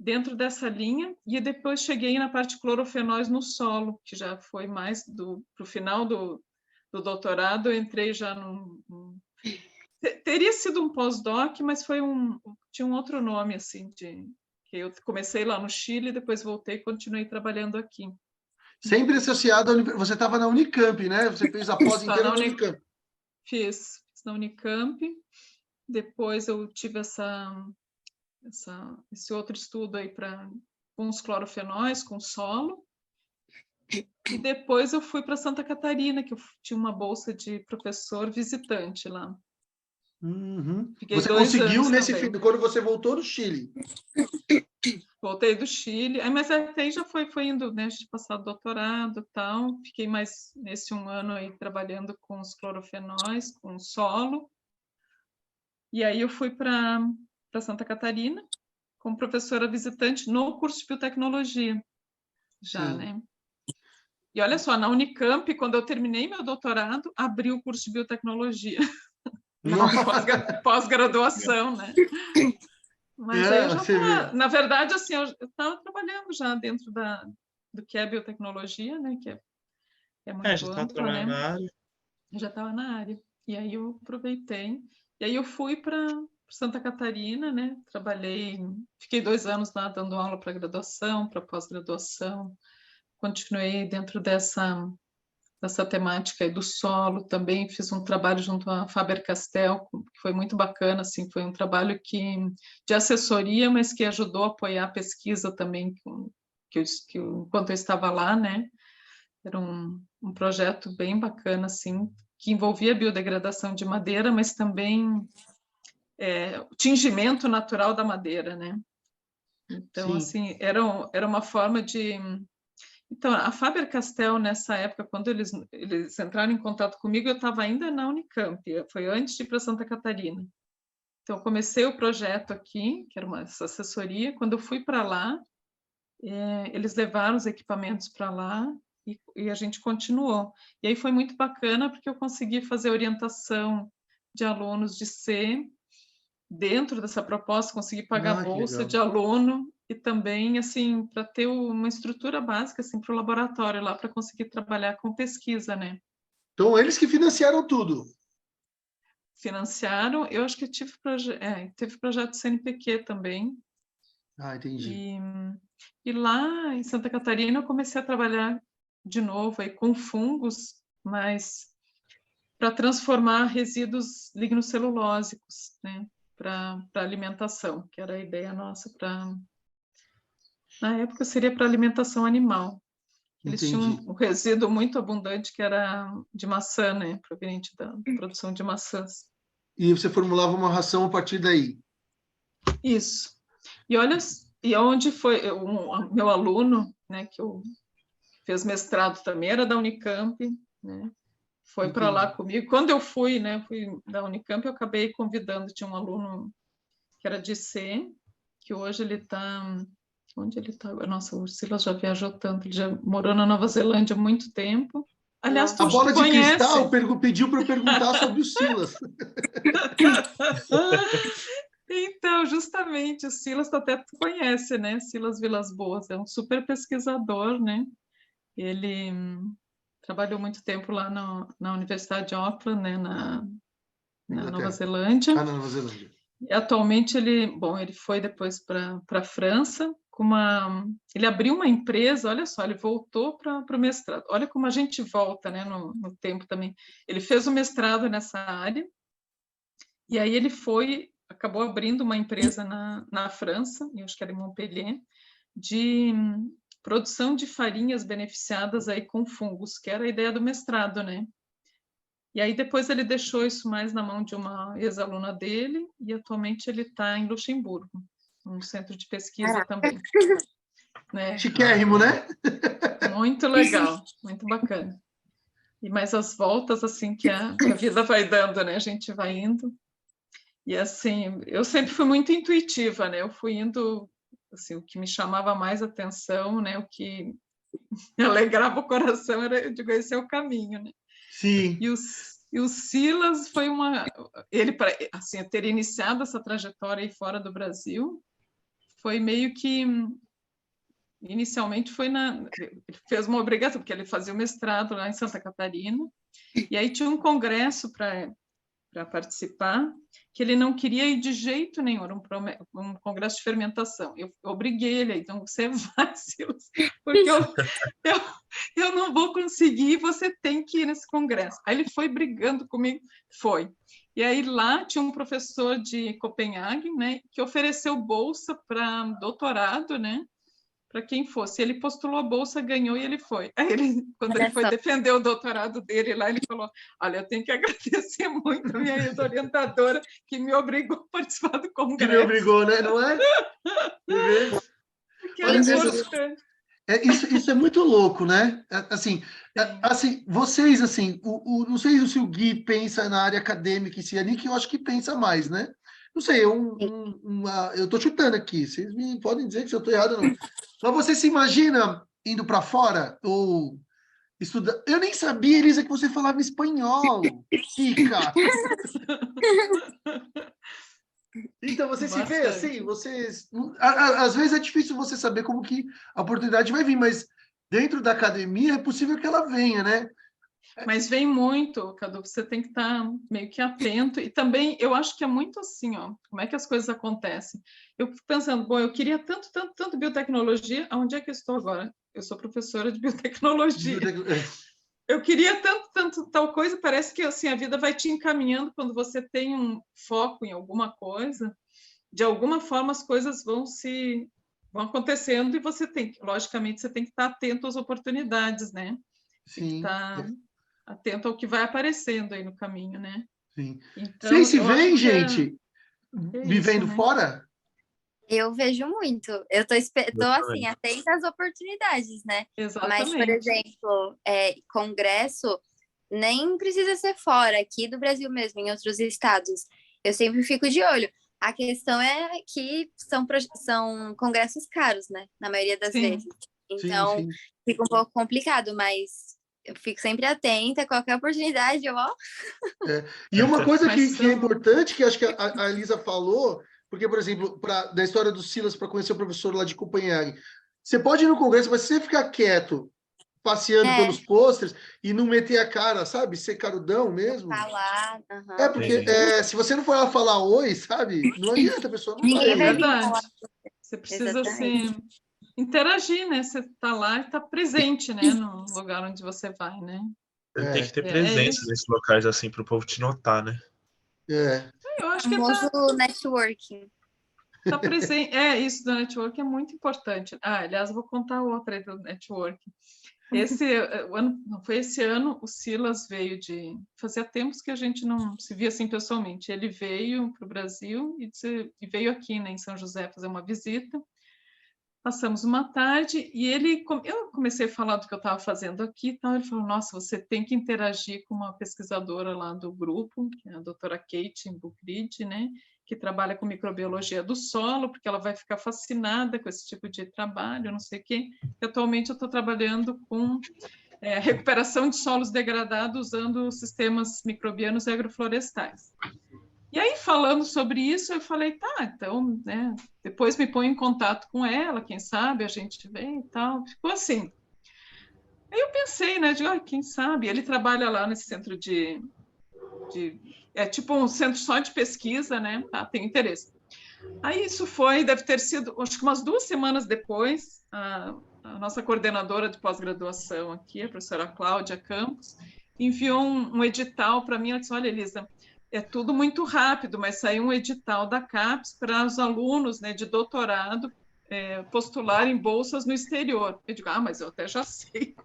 dentro dessa linha, e depois cheguei na parte de clorofenóis no solo, que já foi mais para o final do doutorado. Eu entrei já teria sido um pós-doc, mas tinha um outro nome, assim, que eu comecei lá no Chile, depois voltei e continuei trabalhando aqui. Sempre associado você estava na Unicamp, né? Você fez a pós inteira na Unicamp. Fiz na Unicamp. Depois eu tive esse outro estudo aí com os clorofenóis, com solo. E depois eu fui para Santa Catarina, que eu tinha uma bolsa de professor visitante lá. Uhum. Fiquei você 2 conseguiu anos nesse também. fim, quando você voltou do Chile? Voltei do Chile, mas até aí já foi indo, né? De passar doutorado e tal. Fiquei mais nesse 1 ano aí trabalhando com os clorofenóis, com o solo. E aí eu fui para Santa Catarina como professora visitante no curso de biotecnologia, já, Sim. né? E olha só, na Unicamp, quando eu terminei meu doutorado, abri o curso de biotecnologia. Pós-graduação, né? Mas aí eu já estava, na verdade, assim, eu estava trabalhando já dentro do que é biotecnologia, né? Que é muito já estava amplo, trabalhando né? na área. Eu já estava na área. E aí eu aproveitei. E aí eu fui para Santa Catarina, né? Fiquei 2 anos lá dando aula para graduação, para pós-graduação. Continuei dentro dessa temática aí do solo. Também fiz um trabalho junto à Faber-Castell, que foi muito bacana, assim, foi um trabalho de assessoria, mas que ajudou a apoiar a pesquisa também, enquanto eu estava lá, né? Era um projeto bem bacana, assim, que envolvia biodegradação de madeira, mas também o tingimento natural da madeira, né? Então, Sim. assim, era uma forma de... Então, a Faber-Castell, nessa época, quando eles entraram em contato comigo, eu estava ainda na Unicamp, foi antes de ir para Santa Catarina. Então, eu comecei o projeto aqui, que era essa assessoria. Quando eu fui para lá, eles levaram os equipamentos para lá e a gente continuou. E aí foi muito bacana, porque eu consegui fazer orientação de alunos de C dentro dessa proposta, consegui pagar bolsa de aluno e também, assim, para ter uma estrutura básica, assim, para o laboratório lá, para conseguir trabalhar com pesquisa, né? Então, eles que financiaram tudo. Financiaram, eu acho que teve projeto CNPq também. Ah, entendi. E lá em Santa Catarina eu comecei a trabalhar de novo aí com fungos, mas para transformar resíduos lignocelulósicos, né? Para alimentação, que era a ideia nossa na época seria para alimentação animal. Eles tinham um resíduo muito abundante que era de maçã, né? Proveniente da produção de maçãs. E você formulava uma ração a partir daí? Isso. E olha, e onde foi meu aluno, né? Que fez mestrado também, era da Unicamp, né? Foi para lá comigo. Quando eu fui, né? Fui da Unicamp, eu acabei convidando, tinha um aluno que era de C, que hoje ele está... Onde ele está? Nossa, o Silas já viajou tanto, ele já morou na Nova Zelândia há muito tempo. Aliás, tu a bola de conhece. cristal pediu para eu perguntar sobre o Silas. Então, justamente, o Silas tu até conhece, né? Silas Vilas Boas, é um super pesquisador, né? Ele trabalhou muito tempo lá na Universidade de Auckland, né? Na Nova Zelândia. Na Nova Zelândia. E atualmente ele foi depois para a França, ele abriu uma empresa, olha só, ele voltou para o mestrado. Olha como a gente volta, né, no tempo também. Ele fez o mestrado nessa área, e aí ele acabou abrindo uma empresa na França, eu acho que era em Montpellier, de produção de farinhas beneficiadas aí com fungos, que era a ideia do mestrado, né? E aí depois ele deixou isso mais na mão de uma ex-aluna dele e atualmente ele está em Luxemburgo, um centro de pesquisa também. Né? Chiquérrimo, né? Muito legal, muito bacana. E mais as voltas assim que a vida vai dando, né? A gente vai indo. E assim, eu sempre fui muito intuitiva, né? Eu fui indo, assim, o que me chamava mais atenção, né? O que me alegrava o coração era, eu digo, esse é o caminho, né? Sim. E o Silas foi ele assim, ter iniciado essa trajetória aí fora do Brasil foi meio que... Inicialmente ele fez uma obrigação, porque ele fazia o mestrado lá em Santa Catarina, e aí tinha um congresso para participar, que ele não queria ir de jeito nenhum, era um congresso de fermentação. Eu obriguei ele, então você vai, Silas, porque eu não vou conseguir, você tem que ir nesse congresso. Aí ele foi brigando comigo, foi. E aí lá tinha um professor de Copenhague, né, que ofereceu bolsa para doutorado, né, para quem fosse. Ele postulou a bolsa, ganhou e ele foi. Aí quando ele foi defender o doutorado dele lá, ele falou: olha, eu tenho que agradecer muito a minha orientadora que me obrigou a participar do congresso. Que me obrigou, né? Não é? Porque era importante. Isso é muito louco, né? Assim, vocês, assim, não sei se o Gui pensa na área acadêmica e se a Nick, eu acho que pensa mais, né? Não sei, eu estou chutando aqui, vocês me podem dizer se eu estou errado ou não. Mas você se imagina indo para fora ou estudar? Eu nem sabia, Elisa, que você falava espanhol. Fica. Então, você se vê assim, às vezes é difícil você saber como que a oportunidade vai vir, mas dentro da academia é possível que ela venha, né? Mas vem muito, Cadu, você tem que estar meio que atento. E também, eu acho que é muito assim, ó, como é que as coisas acontecem. Eu fico pensando, bom, eu queria tanto biotecnologia, aonde é que eu estou agora? Eu sou professora de biotecnologia. Eu queria tanto tal coisa, parece que assim, a vida vai te encaminhando quando você tem um foco em alguma coisa, de alguma forma as coisas vão acontecendo e logicamente, você tem que estar atento às oportunidades, né? Tem que estar atento ao que vai aparecendo aí no caminho, né? Sim. Então, vocês se veem, gente, vivendo isso, né? fora? Eu vejo muito. Eu tô assim, atenta às oportunidades, né? Exatamente. Mas, por exemplo, congresso nem precisa ser fora, aqui do Brasil mesmo, em outros estados. Eu sempre fico de olho. A questão é que são congressos caros, né? Na maioria das vezes. Então, fica um pouco complicado, mas eu fico sempre atenta a qualquer oportunidade, E uma coisa que é importante, que acho que a Elisa falou, porque, por exemplo, da história do Silas para conhecer o professor lá de Copenhague, você pode ir no congresso, mas se você ficar quieto, passeando pelos pôsteres e não meter a cara, sabe? Ser carudão mesmo. Falar. Porque se você não for lá falar oi, sabe? Não adianta, a pessoa não Ninguém vai vir falar. Você precisa assim, interagir, né? Você está lá e está presente, né? No lugar onde você vai, né? Tem que ter presença nesses locais assim para o povo te notar, né? Eu acho que networking. Tá presente. Isso do networking é muito importante. Aliás, eu vou contar outra aí do networking. Não foi esse ano, o Silas veio fazia tempos que a gente não se via assim pessoalmente. Ele veio para o Brasil e veio aqui, né, em São José, fazer uma visita. Passamos uma tarde e eu comecei a falar do que eu estava fazendo aqui e tal. Ele falou: nossa, você tem que interagir com uma pesquisadora lá do grupo, que é a doutora Kate Bucrid, né, que trabalha com microbiologia do solo, porque ela vai ficar fascinada com esse tipo de trabalho, não sei o quê. Atualmente eu estou trabalhando com recuperação de solos degradados usando sistemas microbianos e agroflorestais. E aí, falando sobre isso, eu falei, então, né, depois me põe em contato com ela, quem sabe a gente vem e tal. Ficou assim. Aí eu pensei, né, quem sabe? Ele trabalha lá nesse centro é tipo um centro só de pesquisa, né? Tem interesse. Aí isso deve ter sido, acho que umas 2 semanas depois, a nossa coordenadora de pós-graduação aqui, a professora Cláudia Campos, enviou um edital para mim. Ela disse: olha, Elisa, é tudo muito rápido, mas saiu um edital da CAPES para os alunos, né, de doutorado postularem bolsas no exterior. Eu digo: mas eu até já sei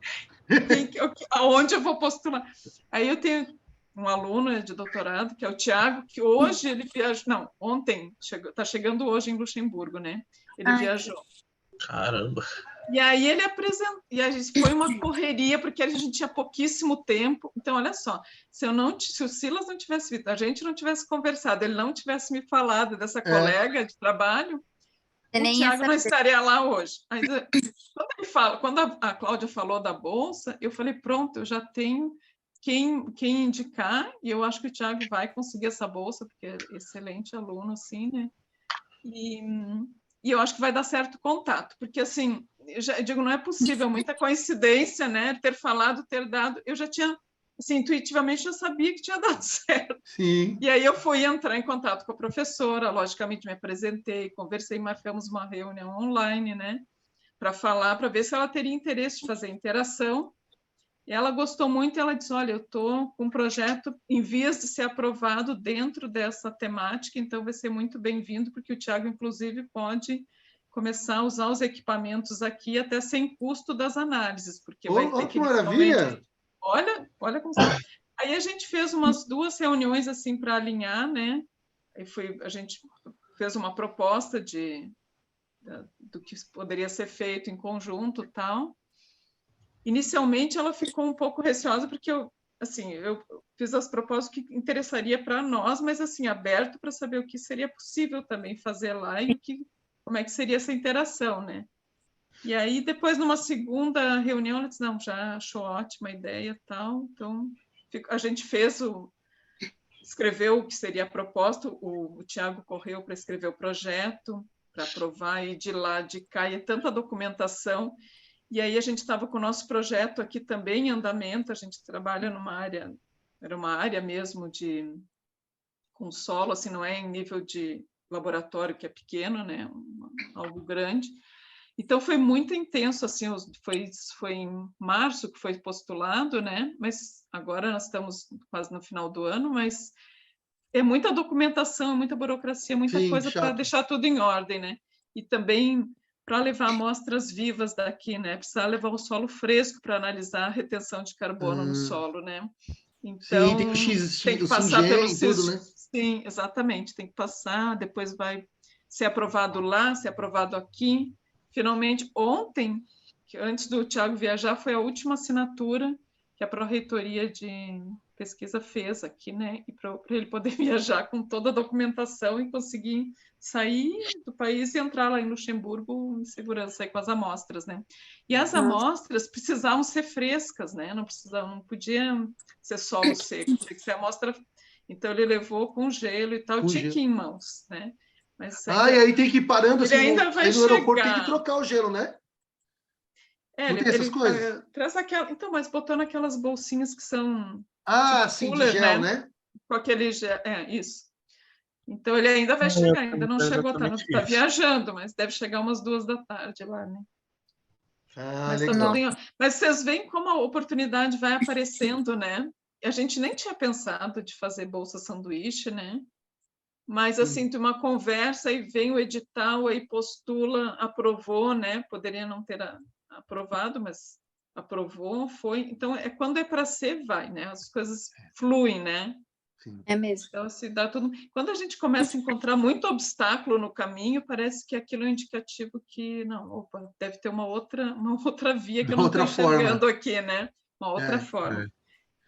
aonde eu vou postular. Aí eu tenho um aluno de doutorado, que é o Tiago, que hoje ele viajou, ontem, está chegando hoje em Luxemburgo, né? Ele viajou. Caramba! E aí ele apresentou, e a gente foi uma correria, porque a gente tinha pouquíssimo tempo. Então, olha só, se o Silas não tivesse visto, a gente não tivesse conversado, ele não tivesse me falado dessa colega de trabalho, o Tiago não estaria lá hoje. Aí, quando a Cláudia falou da bolsa, eu falei: pronto, eu já tenho quem indicar, e eu acho que o Tiago vai conseguir essa bolsa, porque é excelente aluno, assim, né? e eu acho que vai dar certo o contato, porque assim, eu digo, não é possível, muita coincidência, né, ter falado, ter dado, eu já tinha, assim, intuitivamente já sabia que tinha dado certo. Sim. E aí eu fui entrar em contato com a professora, logicamente me apresentei, conversei, marcamos uma reunião online, né, para falar, para ver se ela teria interesse de fazer interação. E ela gostou muito e ela disse, olha, eu estou com um projeto em vias de ser aprovado dentro dessa temática, então vai ser muito bem-vindo, porque o Tiago, inclusive, pode começar a usar os equipamentos aqui até sem custo das análises, porque vai ter Que que maravilha! Olha como está. Aí a gente fez umas 2 reuniões assim para alinhar, né? Aí a gente fez uma proposta do que poderia ser feito em conjunto, tal. Inicialmente ela ficou um pouco receosa porque eu fiz as propostas que interessaria para nós, mas assim aberto para saber o que seria possível também fazer lá e como é que seria essa interação, né? E aí depois numa segunda reunião ela disse, não, já achou ótima a ideia, tal. Então a gente escreveu o que seria a proposta, o Tiago correu para escrever o projeto, para aprovar, e de lá de cá, e tanta documentação. E aí a gente estava com o nosso projeto aqui também em andamento, a gente trabalha numa área, era uma área mesmo com solo, assim, não é em nível de laboratório, que é pequeno, né, algo grande. Então foi muito intenso, assim, foi em março que foi postulado, né, mas agora nós estamos quase no final do ano, mas é muita documentação, muita burocracia, muita Sim, coisa para chato. deixar tudo em ordem, né, e também para levar amostras vivas daqui, né? Precisa levar o solo fresco para analisar a retenção de carbono no solo, né? Sim, tem Então, o tem que o passar pelo Singen, tudo, né? Sim, exatamente, tem que passar, depois vai ser aprovado lá, ser aprovado aqui. Finalmente, ontem, antes do Tiago viajar, foi a última assinatura que a Pró-Reitoria de Pesquisa fez aqui, né? E para ele poder viajar com toda a documentação e conseguir sair do país e entrar lá em Luxemburgo em segurança aí com as amostras, né? E as amostras precisavam ser frescas, né? Não podia ser solo seco, tinha que ser amostra. Então ele levou com gelo e tal, Com tinha que gelo. ir em mãos, né? Mas E ainda, aí tem que ir parando ele assim, ainda vai aí no aeroporto tem que chegar. trocar o gelo, né? Não tem essas coisas? Traz aquela. Então, mas botou naquelas bolsinhas que são Ah, tipo sim, de cooler, gel, né? né? Com aquele gel. É, isso. Então ele ainda vai chegar, ainda não É chegou, exatamente tá isso. viajando, mas deve chegar umas 2 da tarde lá, né? Ah, Mas tá legal. tudo em... Mas vocês veem como a oportunidade vai aparecendo, né? A gente nem tinha pensado de fazer bolsa sanduíche, né? Mas assim, de uma conversa e vem o edital, aí postula, aprovou, né? Poderia não ter aprovado, mas aprovou, foi. Então, quando é para ser, vai, né? As coisas fluem, né? Sim. É mesmo. Então, se dá tudo. Quando a gente começa a encontrar muito obstáculo no caminho, parece que aquilo é um indicativo que, não, opa, deve ter uma outra via que eu não estou Outra enxergando forma. aqui, né? Uma outra forma.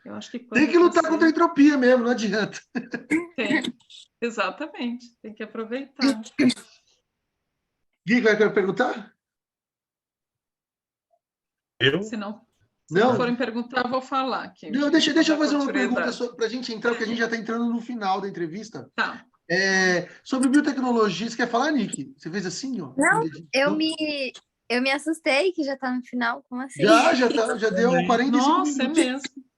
Eu acho que Tem quando é que para lutar contra a ser, entropia mesmo, não adianta. tem. Exatamente, tem que aproveitar. Gui, vai querer perguntar? Eu? Se não Não? forem perguntar, eu vou falar aqui. Não, deixa eu fazer uma pergunta Continuidade. para a gente entrar, porque a gente já está entrando no final da entrevista. Tá. Sobre biotecnologia, você quer falar, Nick? Você fez assim, ó? Não, Não? eu me assustei que já tá no final, como assim? Já deu 45 Nossa, minutos. é mesmo.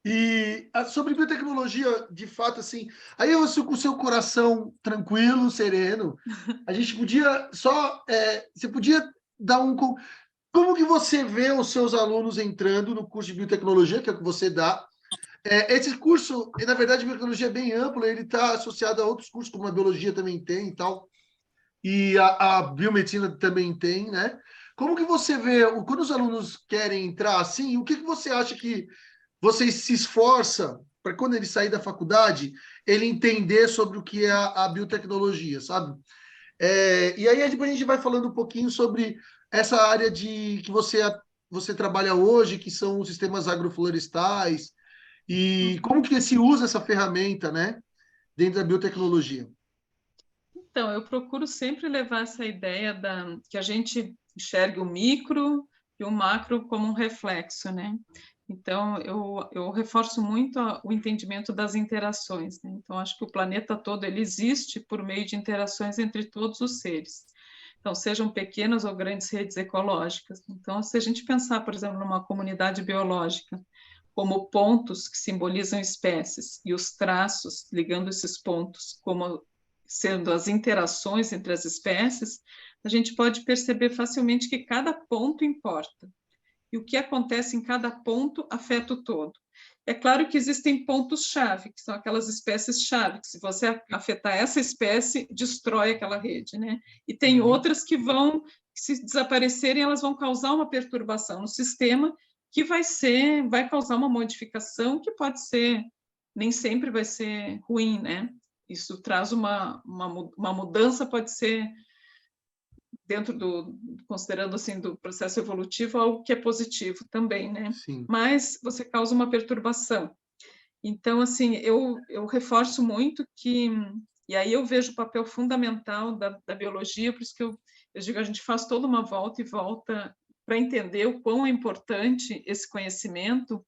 E sobre biotecnologia, de fato, assim, aí eu, com o seu coração tranquilo, sereno, a gente podia você podia dar como que você vê os seus alunos entrando no curso de biotecnologia, que é o que você dá? Esse curso, na verdade, a biotecnologia é bem amplo, ele está associado a outros cursos, como a biologia também tem e tal, e a biomedicina também tem, né? Como que você vê, quando os alunos querem entrar assim, o que você acha que você se esforça para quando ele sair da faculdade, ele entender sobre o que é a biotecnologia, sabe? E aí depois a gente vai falando um pouquinho sobre essa área que você trabalha hoje, que são os sistemas agroflorestais, e como que se usa essa ferramenta, né, dentro da biotecnologia. Então, eu procuro sempre levar essa ideia que a gente enxergue o micro e o macro como um reflexo, né? Então, eu reforço muito o entendimento das interações, né? Então, acho que o planeta todo ele existe por meio de interações entre todos os seres. Então, sejam pequenas ou grandes redes ecológicas. Então, se a gente pensar, por exemplo, numa comunidade biológica, como pontos que simbolizam espécies, e os traços ligando esses pontos como sendo as interações entre as espécies, a gente pode perceber facilmente que cada ponto importa. E o que acontece em cada ponto afeta o todo. É claro que existem pontos-chave, que são aquelas espécies-chave, que se você afetar essa espécie, destrói aquela rede, né? E tem outras que vão, se desaparecerem, elas vão causar uma perturbação no sistema, que vai causar uma modificação que pode ser, nem sempre vai ser ruim, né? Isso traz uma mudança, pode ser dentro considerando assim, do processo evolutivo, algo que é positivo também, né? Sim. Mas você causa uma perturbação. Então, assim, eu reforço muito que, e aí eu vejo o papel fundamental da biologia, por isso que eu digo, a gente faz toda uma volta e volta para entender o quão é importante esse conhecimento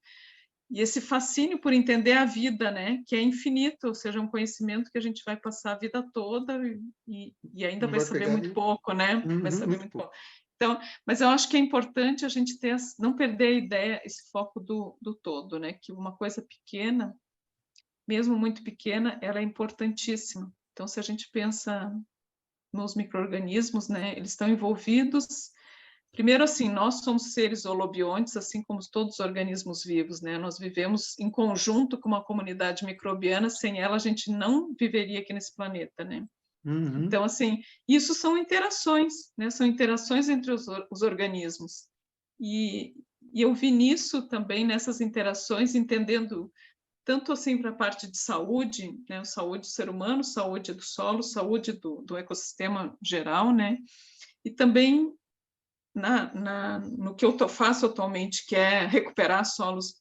e esse fascínio por entender a vida, né? Que é infinito, ou seja, um conhecimento que a gente vai passar a vida toda e ainda vai saber muito pouco, né? Vai saber muito pouco. Então, mas eu acho que é importante a gente não perder a ideia, esse foco do todo, né? Que uma coisa pequena, mesmo muito pequena, ela é importantíssima. Então, se a gente pensa nos micro-organismos, né? Eles estão envolvidos. Primeiro, assim, nós somos seres holobiontes, assim como todos os organismos vivos, né? Nós vivemos em conjunto com uma comunidade microbiana, sem ela a gente não viveria aqui nesse planeta, né? Então, assim, isso são interações, né? São interações entre os organismos. E eu vi nisso também, nessas interações, entendendo tanto assim para a parte de saúde, né? Saúde do ser humano, saúde do solo, saúde do ecossistema geral, né? E também no que eu faço atualmente, que é recuperar solos,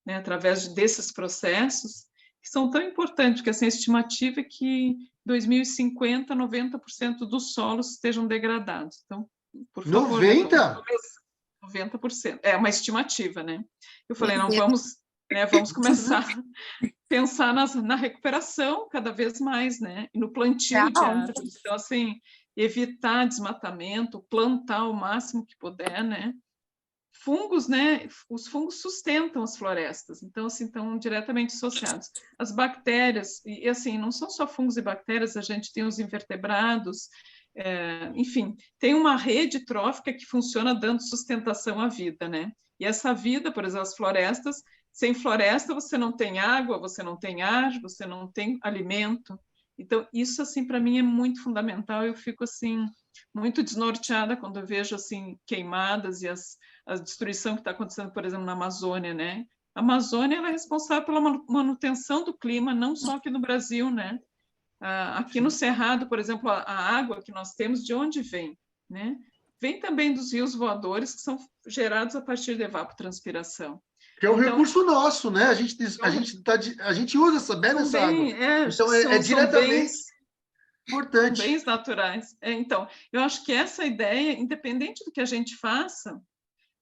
né, através desses processos, que são tão importantes, porque assim, a estimativa é que em 2050, 90% dos solos estejam degradados. Então, por favor... 90%? 90%. É uma estimativa, né? Eu falei, não, vamos começar a pensar na recuperação cada vez mais, né? E no plantio de árvores. Então, assim, evitar desmatamento, plantar o máximo que puder, né? Fungos, né? Os fungos sustentam as florestas, então, assim, estão diretamente associados. As bactérias, e assim, não são só fungos e bactérias, a gente tem os invertebrados, enfim, tem uma rede trófica que funciona dando sustentação à vida, né? E essa vida, por exemplo, as florestas, sem floresta você não tem água, você não tem ar, você não tem alimento. Então, isso, assim, para mim é muito fundamental. Eu fico, assim, muito desnorteada quando eu vejo, assim, queimadas e a destruição que está acontecendo, por exemplo, na Amazônia, né? A Amazônia ela é responsável pela manutenção do clima, não só aqui no Brasil, né? Aqui no Cerrado, por exemplo, a água que nós temos, de onde vem, né? Vem também dos rios voadores, que são gerados a partir de evapotranspiração. Que é um recurso nosso, né? A gente usa, bebe essa água. Então, é diretamente importante. São bens naturais. Então, eu acho que essa ideia, independente do que a gente faça,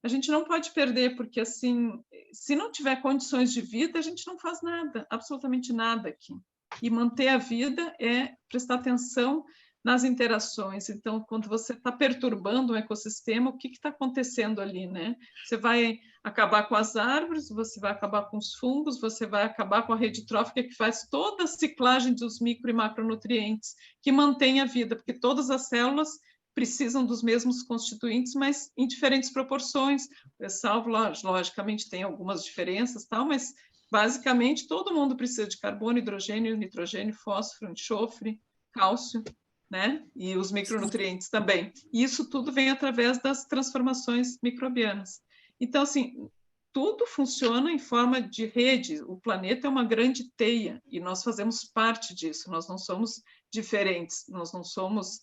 a gente não pode perder, porque, assim, se não tiver condições de vida, a gente não faz nada, absolutamente nada aqui. E manter a vida é prestar atenção nas interações. Então, quando você está perturbando um ecossistema, o que está acontecendo ali, né? Você vai acabar com as árvores, você vai acabar com os fungos, você vai acabar com a rede trófica que faz toda a ciclagem dos micro e macronutrientes, que mantém a vida, porque todas as células precisam dos mesmos constituintes, mas em diferentes proporções, salvo, logicamente, tem algumas diferenças, tal, mas basicamente todo mundo precisa de carbono, hidrogênio, nitrogênio, fósforo, enxofre, cálcio, né? E os micronutrientes também. E isso tudo vem através das transformações microbianas. Então, assim, tudo funciona em forma de rede. O planeta é uma grande teia e nós fazemos parte disso. Nós não somos diferentes, nós não somos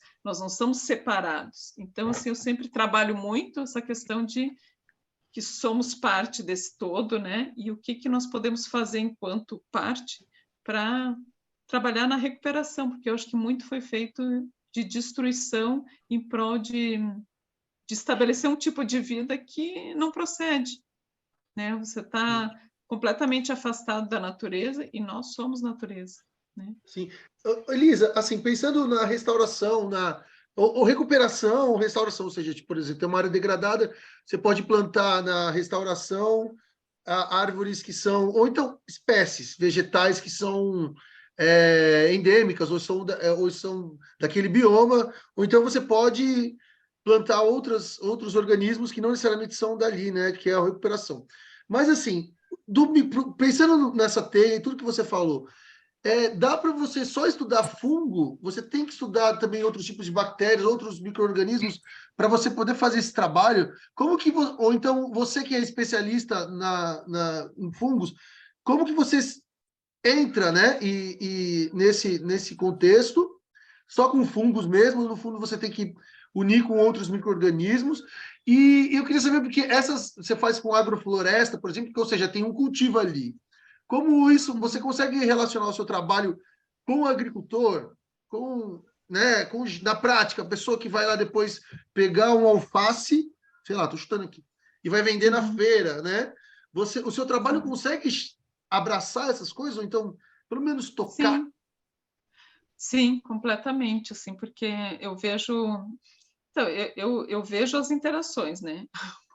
separados. Então, assim, eu sempre trabalho muito essa questão de que somos parte desse todo, né? E o que nós podemos fazer enquanto parte para trabalhar na recuperação, porque eu acho que muito foi feito de destruição em prol de estabelecer um tipo de vida que não procede, né? Você está completamente afastado da natureza e nós somos natureza, né? Sim. Elisa, assim, pensando na restauração, Ou recuperação, ou restauração, ou seja, tipo, por exemplo, tem uma área degradada, você pode plantar na restauração árvores que são, ou então espécies vegetais que são endêmicas, ou são daquele bioma, ou então você pode plantar outros organismos que não necessariamente são dali, né, que é a recuperação. Mas, assim, pensando nessa teia e tudo que você falou, dá para você só estudar fungo? Você tem que estudar também outros tipos de bactérias, outros micro-organismos, para você poder fazer esse trabalho? Como que ou então, você que é especialista em fungos, como que você entra, né, e nesse contexto, só com fungos mesmo, no fundo você tem que unir com outros micro-organismos, e eu queria saber, porque essas você faz com agrofloresta, por exemplo, que, ou seja, tem um cultivo ali. Como isso, você consegue relacionar o seu trabalho com o agricultor, na prática, a pessoa que vai lá depois pegar um alface, sei lá, estou chutando aqui, e vai vender na feira, né? O seu trabalho consegue abraçar essas coisas, ou então, pelo menos tocar? Sim, completamente, assim, porque eu vejo... Então, eu vejo as interações, né?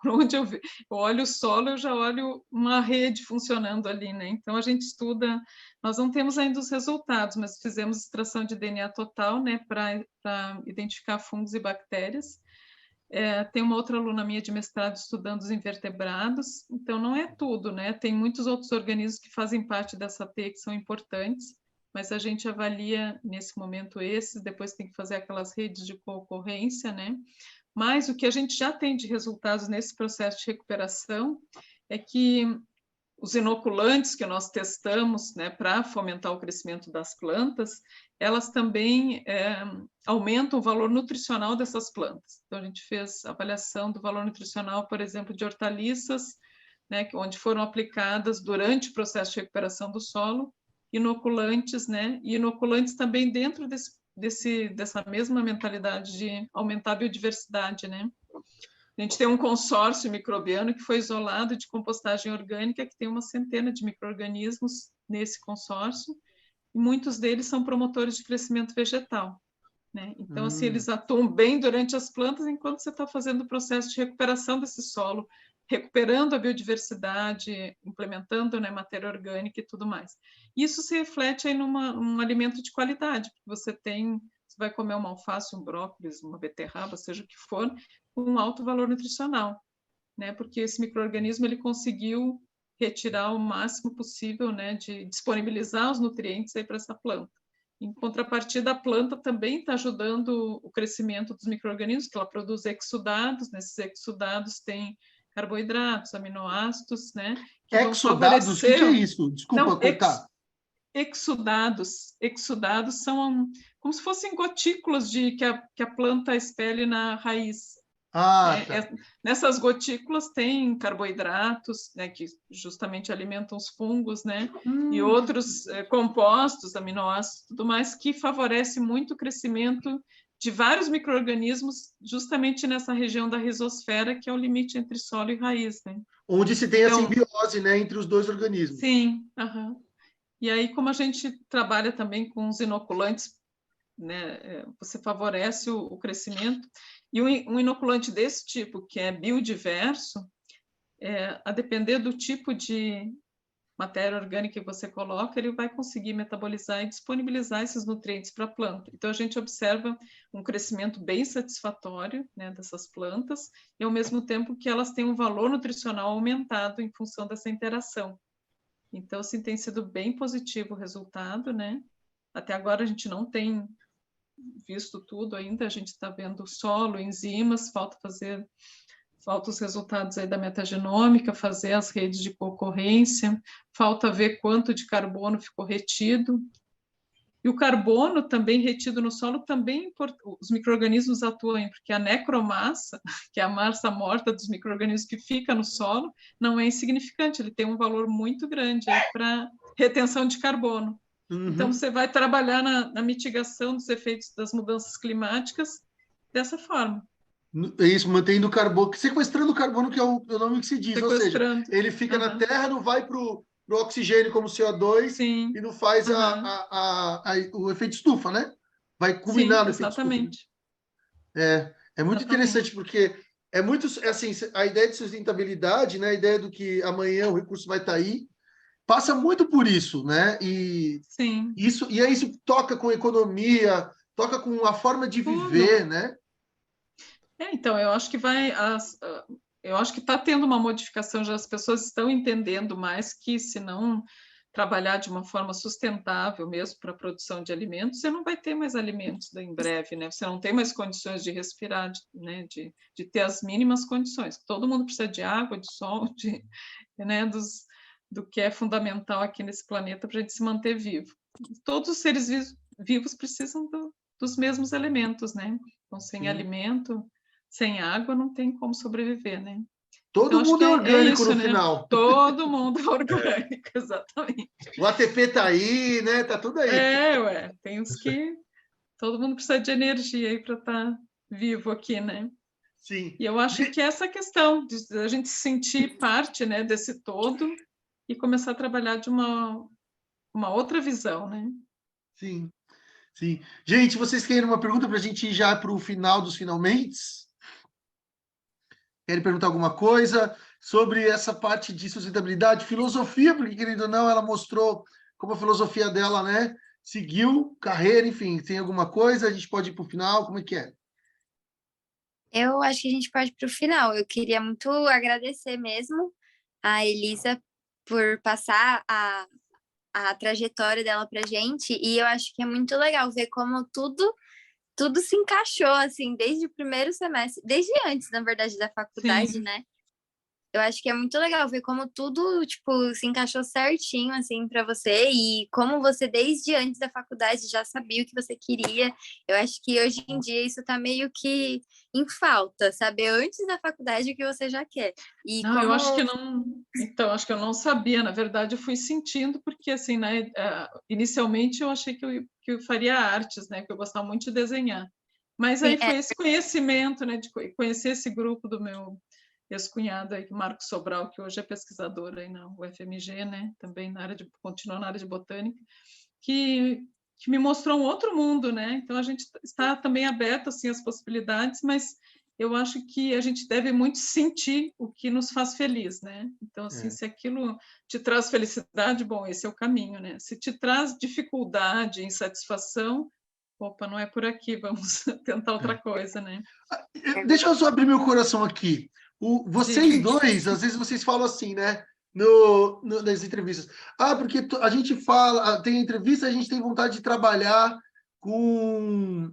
Por onde eu olho o solo, eu já olho uma rede funcionando ali, né? Então, a gente estuda... Nós não temos ainda os resultados, mas fizemos extração de DNA total, né? Para identificar fungos e bactérias. Tem uma outra aluna minha de mestrado estudando os invertebrados. Então, não é tudo, né? Tem muitos outros organismos que fazem parte dessa teia que são importantes, mas a gente avalia nesse momento esses, depois tem que fazer aquelas redes de concorrência, né? Mas o que a gente já tem de resultados nesse processo de recuperação é que os inoculantes que nós testamos, né, para fomentar o crescimento das plantas, elas também aumentam o valor nutricional dessas plantas. Então, a gente fez avaliação do valor nutricional, por exemplo, de hortaliças, né, onde foram aplicadas durante o processo de recuperação do solo, inoculantes, né, e inoculantes também dentro dessa mesma mentalidade de aumentar a biodiversidade, né. A gente tem um consórcio microbiano que foi isolado de compostagem orgânica, que tem uma centena de micro-organismos nesse consórcio, e muitos deles são promotores de crescimento vegetal, né? Então, assim, eles atuam bem durante as plantas, enquanto você está fazendo o processo de recuperação desse solo, recuperando a biodiversidade, implementando, né, matéria orgânica e tudo mais. Isso se reflete aí num alimento de qualidade, porque você vai comer uma alface, um brócolis, uma beterraba, seja o que for, com um alto valor nutricional, né? Porque esse micro-organismo ele conseguiu retirar o máximo possível, né, de disponibilizar os nutrientes aí para essa planta. Em contrapartida, a planta também está ajudando o crescimento dos micro-organismos, que ela produz exudados, nesses exudados tem carboidratos, aminoácidos, né, que vão Exudados? O que é isso? Desculpa Não, cortar. Exudados são como se fossem gotículas que a planta expele na raiz. Tá. Nessas gotículas tem carboidratos, né, que justamente alimentam os fungos, né, e outros compostos, aminoácidos, tudo mais, que favorece muito o crescimento de vários micro-organismos justamente nessa região da rizosfera, que é o limite entre solo e raiz, né? Onde se tem a simbiose, né, entre os dois organismos. Sim, E aí, como a gente trabalha também com os inoculantes, né, você favorece o crescimento. E um inoculante desse tipo, que é biodiverso, a depender do tipo de matéria orgânica que você coloca, ele vai conseguir metabolizar e disponibilizar esses nutrientes para a planta. Então, a gente observa um crescimento bem satisfatório, né, dessas plantas, e ao mesmo tempo que elas têm um valor nutricional aumentado em função dessa interação. Então, assim, tem sido bem positivo o resultado, né? Até agora a gente não tem visto tudo ainda, a gente está vendo solo, enzimas, falta os resultados aí da metagenômica, fazer as redes de concorrência, falta ver quanto de carbono ficou retido. E o carbono também retido no solo, também os micro-organismos atuam, porque a necromassa, que é a massa morta dos micro-organismos que fica no solo, não é insignificante, ele tem um valor muito grande para retenção de carbono. Então, você vai trabalhar na mitigação dos efeitos das mudanças climáticas dessa forma. É isso, mantendo o carbono, sequestrando o carbono, que é o nome que se diz, ou seja, ele fica na Terra, não vai para o oxigênio como CO2. Sim. E não faz o efeito estufa, né? Vai culminar no efeito estufa. Exatamente. É muito interessante, porque é muito, assim, a ideia de sustentabilidade, né, a ideia do que amanhã o recurso vai estar aí, passa muito por isso, né? Sim. E aí isso toca com economia, toca com a forma de viver, né? Então, eu acho que eu acho que está tendo uma modificação, já as pessoas estão entendendo mais que se não trabalhar de uma forma sustentável mesmo para a produção de alimentos, você não vai ter mais alimentos em breve, né? Você não tem mais condições de respirar, né? De ter as mínimas condições. Todo mundo precisa de água, de sol, né? Do que é fundamental aqui nesse planeta para a gente se manter vivo. Todos os seres vivos precisam dos mesmos elementos, né? Então, sem alimento, sem água, não tem como sobreviver, né? Todo Então, acho mundo que é orgânico isso, no né? final. Todo mundo é orgânico, exatamente. O ATP tá aí, né? Tá tudo aí. Tem os que... Todo mundo precisa de energia aí para estar vivo aqui, né? Sim. E eu acho que essa questão de a gente se sentir parte, né, desse todo e começar a trabalhar de uma outra visão, né? Sim, sim. Gente, vocês querem uma pergunta para a gente ir já para o final dos finalmente? Querem perguntar alguma coisa sobre essa parte de sustentabilidade, filosofia, porque, querendo ou não, ela mostrou como a filosofia dela, né? Seguiu, carreira, enfim. Tem alguma coisa? A gente pode ir para o final? Como é que é? Eu acho que a gente pode ir para o final. Eu queria muito agradecer mesmo a Elisa por passar a trajetória dela para gente, e eu acho que é muito legal ver como tudo se encaixou, assim, desde o primeiro semestre, desde antes, na verdade, da faculdade, Sim. né? Eu acho que é muito legal ver como tudo, tipo, se encaixou certinho, assim, para você e como você, desde antes da faculdade, já sabia o que você queria. Eu acho que hoje em dia isso tá meio que em falta, saber antes da faculdade o que você já quer. E Não, eu como... acho que não. Então, acho que eu não sabia. Na verdade, eu fui sentindo, porque, assim, né, inicialmente eu achei que eu faria artes, né, que eu gostava muito de desenhar. Mas Sim, aí foi esse conhecimento, né, de conhecer esse grupo do meu ex-cunhado aí, Marcos Sobral, que hoje é pesquisador aí na UFMG, né, também continua na área de botânica, que me mostrou um outro mundo, né? Então a gente está também aberto assim às possibilidades, mas eu acho que a gente deve muito sentir o que nos faz feliz, né? Então assim, se aquilo te traz felicidade, bom, esse é o caminho, né? Se te traz dificuldade, insatisfação, opa, não é por aqui, vamos tentar outra coisa, né? Deixa eu só abrir meu coração aqui. Vocês Diga. dois, às vezes vocês falam assim, né? Nas entrevistas. Porque a gente fala, tem entrevista, a gente tem vontade de trabalhar com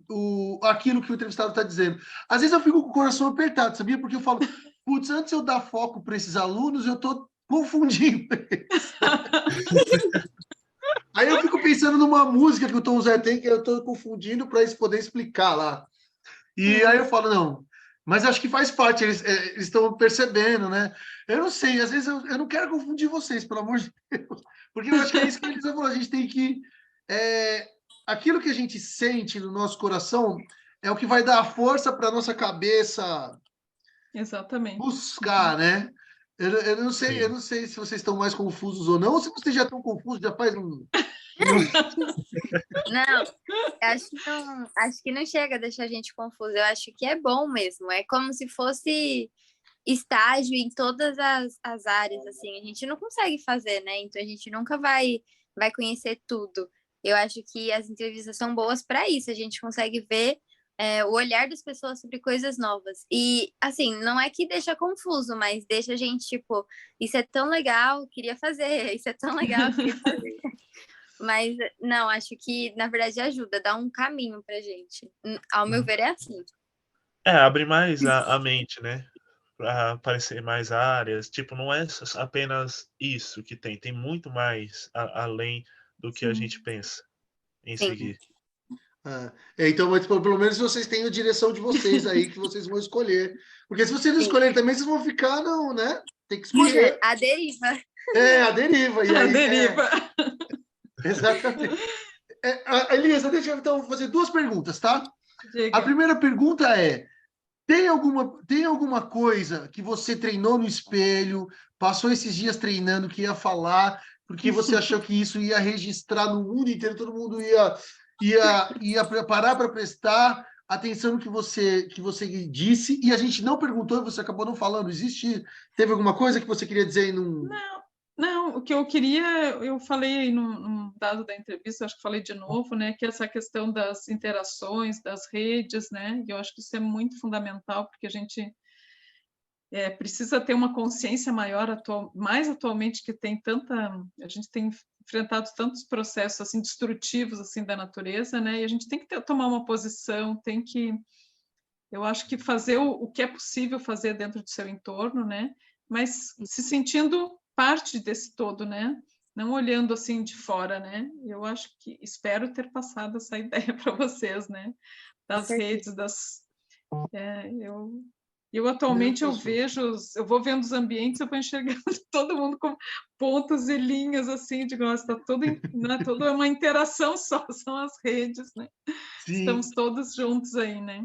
aquilo que o entrevistado está dizendo. Às vezes eu fico com o coração apertado, sabia? Porque eu falo, putz, antes eu dar foco para esses alunos, eu estou confundindo eles. Aí eu fico pensando numa música que o Tom Zé tem, que eu estou confundindo para eles poderem explicar lá. E aí eu falo, não, mas acho que faz parte, eles estão percebendo, né? Eu não sei, às vezes eu não quero confundir vocês, pelo amor de Deus, porque eu acho que é isso que a Elisa falou, a gente tem que... aquilo que a gente sente no nosso coração é o que vai dar a força para a nossa cabeça Exatamente. buscar, né? Eu não sei, Sim. eu não sei se vocês estão mais confusos ou não, ou se vocês já estão confusos, já faz um... Não, acho que não chega a deixar a gente confusa. Eu acho que é bom mesmo. É como se fosse estágio em todas as áreas, assim. A gente não consegue fazer, né? Então a gente nunca vai conhecer tudo. Eu acho que as entrevistas são boas para isso. A gente consegue ver o olhar das pessoas sobre coisas novas. E, assim, não é que deixa confuso, mas deixa a gente, tipo, isso é tão legal, queria fazer. Isso é tão legal, queria fazer. Mas, não, acho que, na verdade, ajuda, dá um caminho pra gente. Ao meu ver, é assim. Abre mais a mente, né? Para aparecer mais áreas. Tipo, não é apenas isso que tem muito mais além do que a gente pensa em Sim. seguir. Então, mas pelo menos vocês têm a direção de vocês aí, que vocês vão escolher. Porque se vocês não escolherem também, vocês vão ficar, não, né? Tem que escolher. A deriva. A deriva. E A aí, deriva. Exatamente. Elisa, deixa eu então fazer duas perguntas, tá? Diga. A primeira pergunta é: tem alguma coisa que você treinou no espelho, passou esses dias treinando, que ia falar, porque você achou que isso ia registrar no mundo inteiro, todo mundo ia parar para prestar atenção no que você disse, e a gente não perguntou e você acabou não falando. Teve alguma coisa que você queria dizer e não... Não, o que eu queria, eu falei num dado da entrevista, acho que falei de novo, né, que essa questão das interações, das redes, né, e eu acho que isso é muito fundamental, porque a gente precisa ter uma consciência maior, mais atualmente, que a gente tem enfrentado tantos processos assim destrutivos assim da natureza, né, e a gente tem que tomar uma posição, eu acho que fazer o que é possível fazer dentro do seu entorno, né, mas se sentindo parte desse todo, né? Não olhando assim de fora, né? Eu acho que espero ter passado essa ideia para vocês, né? Das redes, eu atualmente eu vou vendo os ambientes, eu vou enxergando todo mundo com pontos e linhas assim, digo, nossa, está tudo, não é tudo uma interação só, são as redes, né? Sim. Estamos todos juntos aí, né?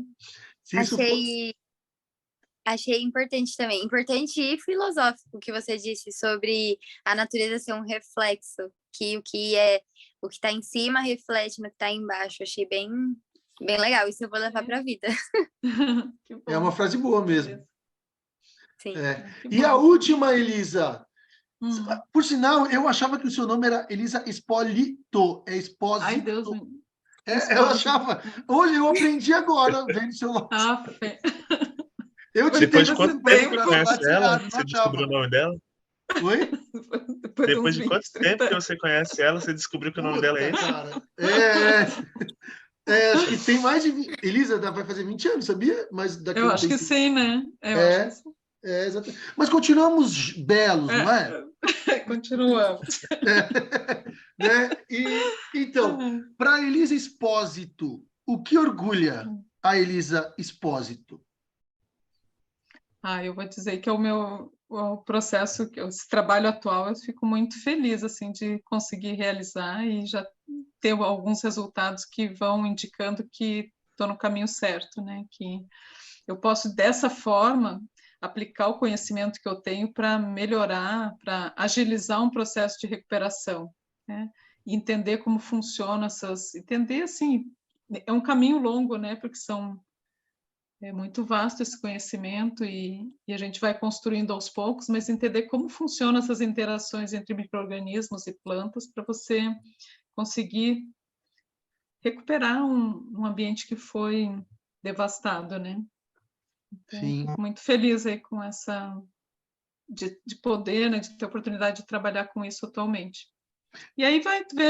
Achei importante também, importante e filosófico o que você disse sobre a natureza ser um reflexo, que o que está em cima reflete no que está embaixo. Achei bem legal, isso eu vou levar para a vida. É uma frase boa mesmo. Sim. E a última, Elisa. Por sinal, eu achava que o seu nome era Elisa Espolito. É Expósito. Ai, Deus. Eu achava. Hoje eu aprendi agora, vendo seu nome. Depois de quanto tempo que conhece ela, você descobriu o nome dela? Oi? Depois de quanto tempo que você conhece ela, você descobriu que o nome dela é esse? Cara. Acho que tem mais de... Elisa vai fazer 20 anos, sabia? Mas eu acho que sim, né? Exatamente. Mas continuamos belos, não é? Continuamos. Né? Então, para Elisa Expósito, o que orgulha a Elisa Expósito? Eu vou dizer que é o processo, esse trabalho atual, eu fico muito feliz assim de conseguir realizar e já ter alguns resultados que vão indicando que estou no caminho certo, né? Que eu posso dessa forma aplicar o conhecimento que eu tenho para melhorar, para agilizar um processo de recuperação, né? E entender como funciona entender assim, é um caminho longo, né? Porque é muito vasto esse conhecimento e a gente vai construindo aos poucos, mas entender como funcionam essas interações entre micro-organismos e plantas para você conseguir recuperar um ambiente que foi devastado, né? Então, fico muito feliz aí com essa de poder, né, de ter a oportunidade de trabalhar com isso atualmente. E aí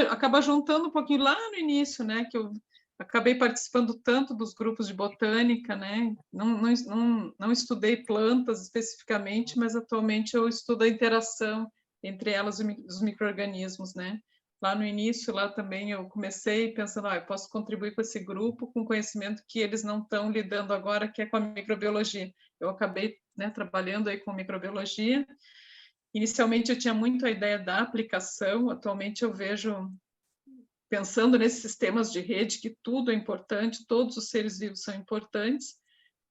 acaba juntando um pouquinho lá no início, né, que eu acabei participando tanto dos grupos de botânica, né? Não estudei plantas especificamente, mas atualmente eu estudo a interação entre elas e os micro-organismos, né? Lá no início, lá também eu comecei pensando, eu posso contribuir com esse grupo com conhecimento que eles não estão lidando agora, que é com a microbiologia. Eu acabei, né, trabalhando aí com microbiologia. Inicialmente eu tinha muito a ideia da aplicação, atualmente eu vejo, pensando nesses sistemas de rede, que tudo é importante, todos os seres vivos são importantes,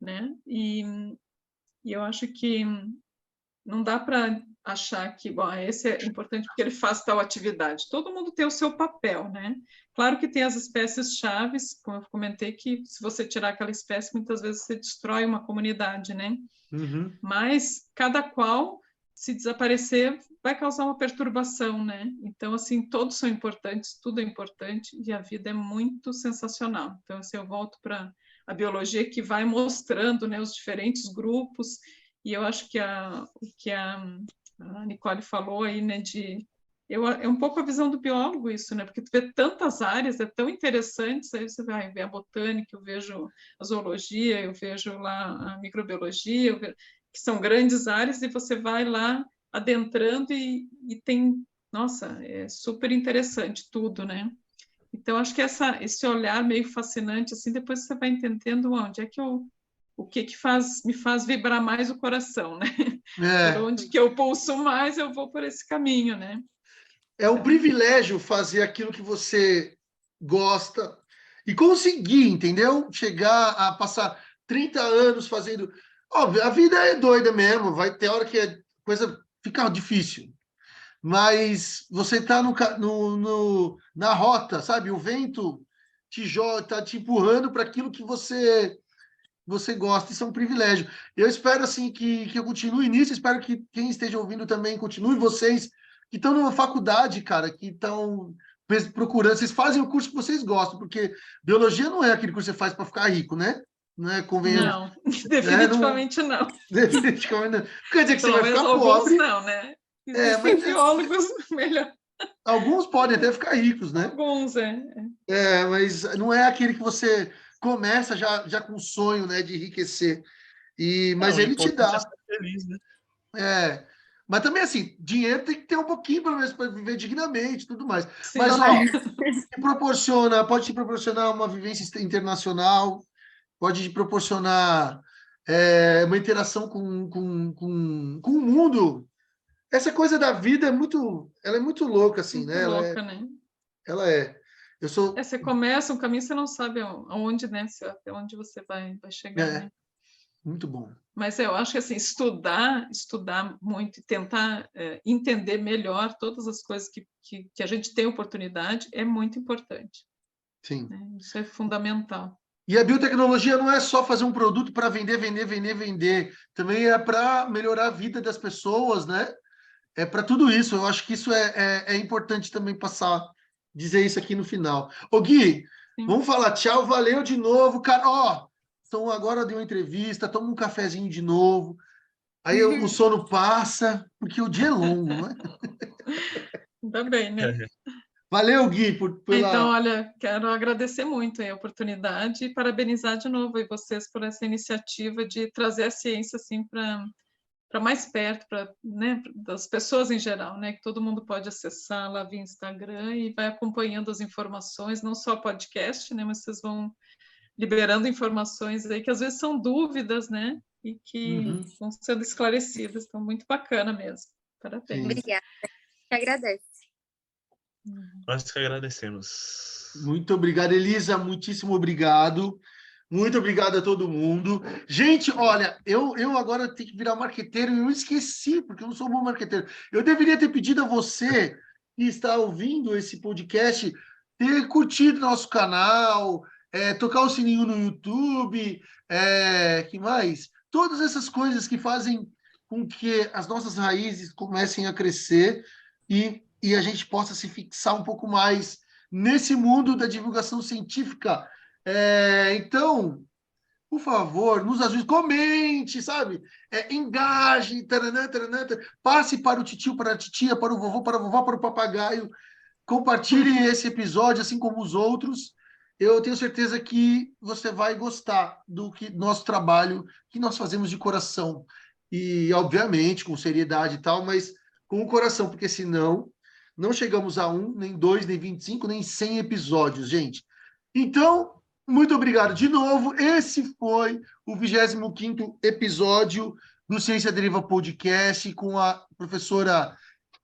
né? E eu acho que não dá para achar que, esse é importante porque ele faz tal atividade. Todo mundo tem o seu papel, né? Claro que tem as espécies chaves, como eu comentei, que se você tirar aquela espécie, muitas vezes você destrói uma comunidade, né? Uhum. Mas cada qual, se desaparecer, vai causar uma perturbação, né? Então, assim, todos são importantes, tudo é importante e a vida é muito sensacional. Então, assim, eu volto para a biologia que vai mostrando, né, os diferentes grupos e eu acho que o que a Nicole falou aí, né, é um pouco a visão do biólogo isso, né? Porque tu vê tantas áreas, é tão interessante, aí você vai ver a botânica, eu vejo a zoologia, eu vejo lá a microbiologia, que são grandes áreas, e você vai lá adentrando e tem, nossa, é super interessante tudo, né? Então, acho que esse olhar meio fascinante, assim, depois você vai entendendo onde é que o que me faz vibrar mais o coração, né? Por onde que eu pulso mais, eu vou por esse caminho, né? É um privilégio fazer aquilo que você gosta e conseguir, entendeu? Chegar a passar 30 anos fazendo... Óbvio, a vida é doida mesmo, vai ter hora que a coisa fica difícil. Mas você está na rota, sabe? O vento tá te empurrando para aquilo que você gosta, isso é um privilégio. Eu espero assim que eu continue nisso, espero que quem esteja ouvindo também continue, vocês que estão numa faculdade, cara, que estão procurando, vocês fazem o curso que vocês gostam, porque biologia não é aquele curso que você faz para ficar rico, né? Não é, convenhamos, Não, né? Não, definitivamente não. definitivamente não. Quer dizer que você Pelo vai menos ficar alguns pobre, não, né? mas Existem biólogos melhor. alguns podem até ficar ricos, né? Alguns, é. Mas não é aquele que você começa já com o sonho, né, de enriquecer. Mas Não, o ele te importante é dá. ser feliz, né? É, mas também, assim, dinheiro tem que ter um pouquinho, pelo menos, para viver dignamente e tudo mais. Mas, Sim. ó, pode te proporcionar uma vivência internacional, pode te proporcionar uma interação com o mundo. Essa coisa da vida ela é muito louca, assim, Muito né? louca, né? Ela é. Eu sou. Você começa um caminho, você não sabe aonde, né? Até onde você vai chegar, É, né? muito bom. Mas eu acho que assim, estudar muito e tentar entender melhor todas as coisas que a gente tem oportunidade é muito importante. Sim. Né? Isso é fundamental. E a biotecnologia não é só fazer um produto para vender, vender, vender, vender. Também é para melhorar a vida das pessoas, né? É para tudo isso. Eu acho que isso é importante também passar, dizer isso aqui no final. Ô, Gui, Sim. vamos falar tchau, valeu de novo, cara. Ó, então agora deu uma entrevista, toma um cafezinho de novo. Aí o sono passa, porque o dia é longo, né? Ainda bem, né? Valeu, Gui, Então, pela. olha, quero agradecer muito a oportunidade e parabenizar de novo aí vocês por essa iniciativa de trazer a ciência assim para mais perto, né, das pessoas em geral, né, que todo mundo pode acessar lá via Instagram e vai acompanhando as informações, não só podcast, né, mas vocês vão liberando informações aí que às vezes são dúvidas, né, e que vão sendo esclarecidas. Então, muito bacana mesmo. Parabéns. Obrigada. Te agradeço. Nós que agradecemos. Muito obrigado, Elisa. Muitíssimo obrigado. Muito obrigado a todo mundo. Gente, olha, eu agora tenho que virar marqueteiro e eu esqueci, porque eu não sou um bom marqueteiro. Eu deveria ter pedido a você que está ouvindo esse podcast ter curtido nosso canal, tocar o sininho no YouTube, que mais? Todas essas coisas que fazem com que as nossas raízes comecem a crescer e a gente possa se fixar um pouco mais nesse mundo da divulgação científica. Então, por favor, nos ajude, comente, sabe? Engaje, taranã, taranã, taranã. Passe para o titio, para a titia, para o vovô, para a vovó, para o papagaio. Compartilhe esse episódio, assim como os outros. Eu tenho certeza que você vai gostar nosso trabalho que nós fazemos de coração. E, obviamente, com seriedade e tal, mas com o coração, porque senão não chegamos a 1, nem 2, nem 25, nem 100 episódios, gente. Então, muito obrigado de novo. Esse foi o 25º episódio do Ciência Deriva Podcast com a professora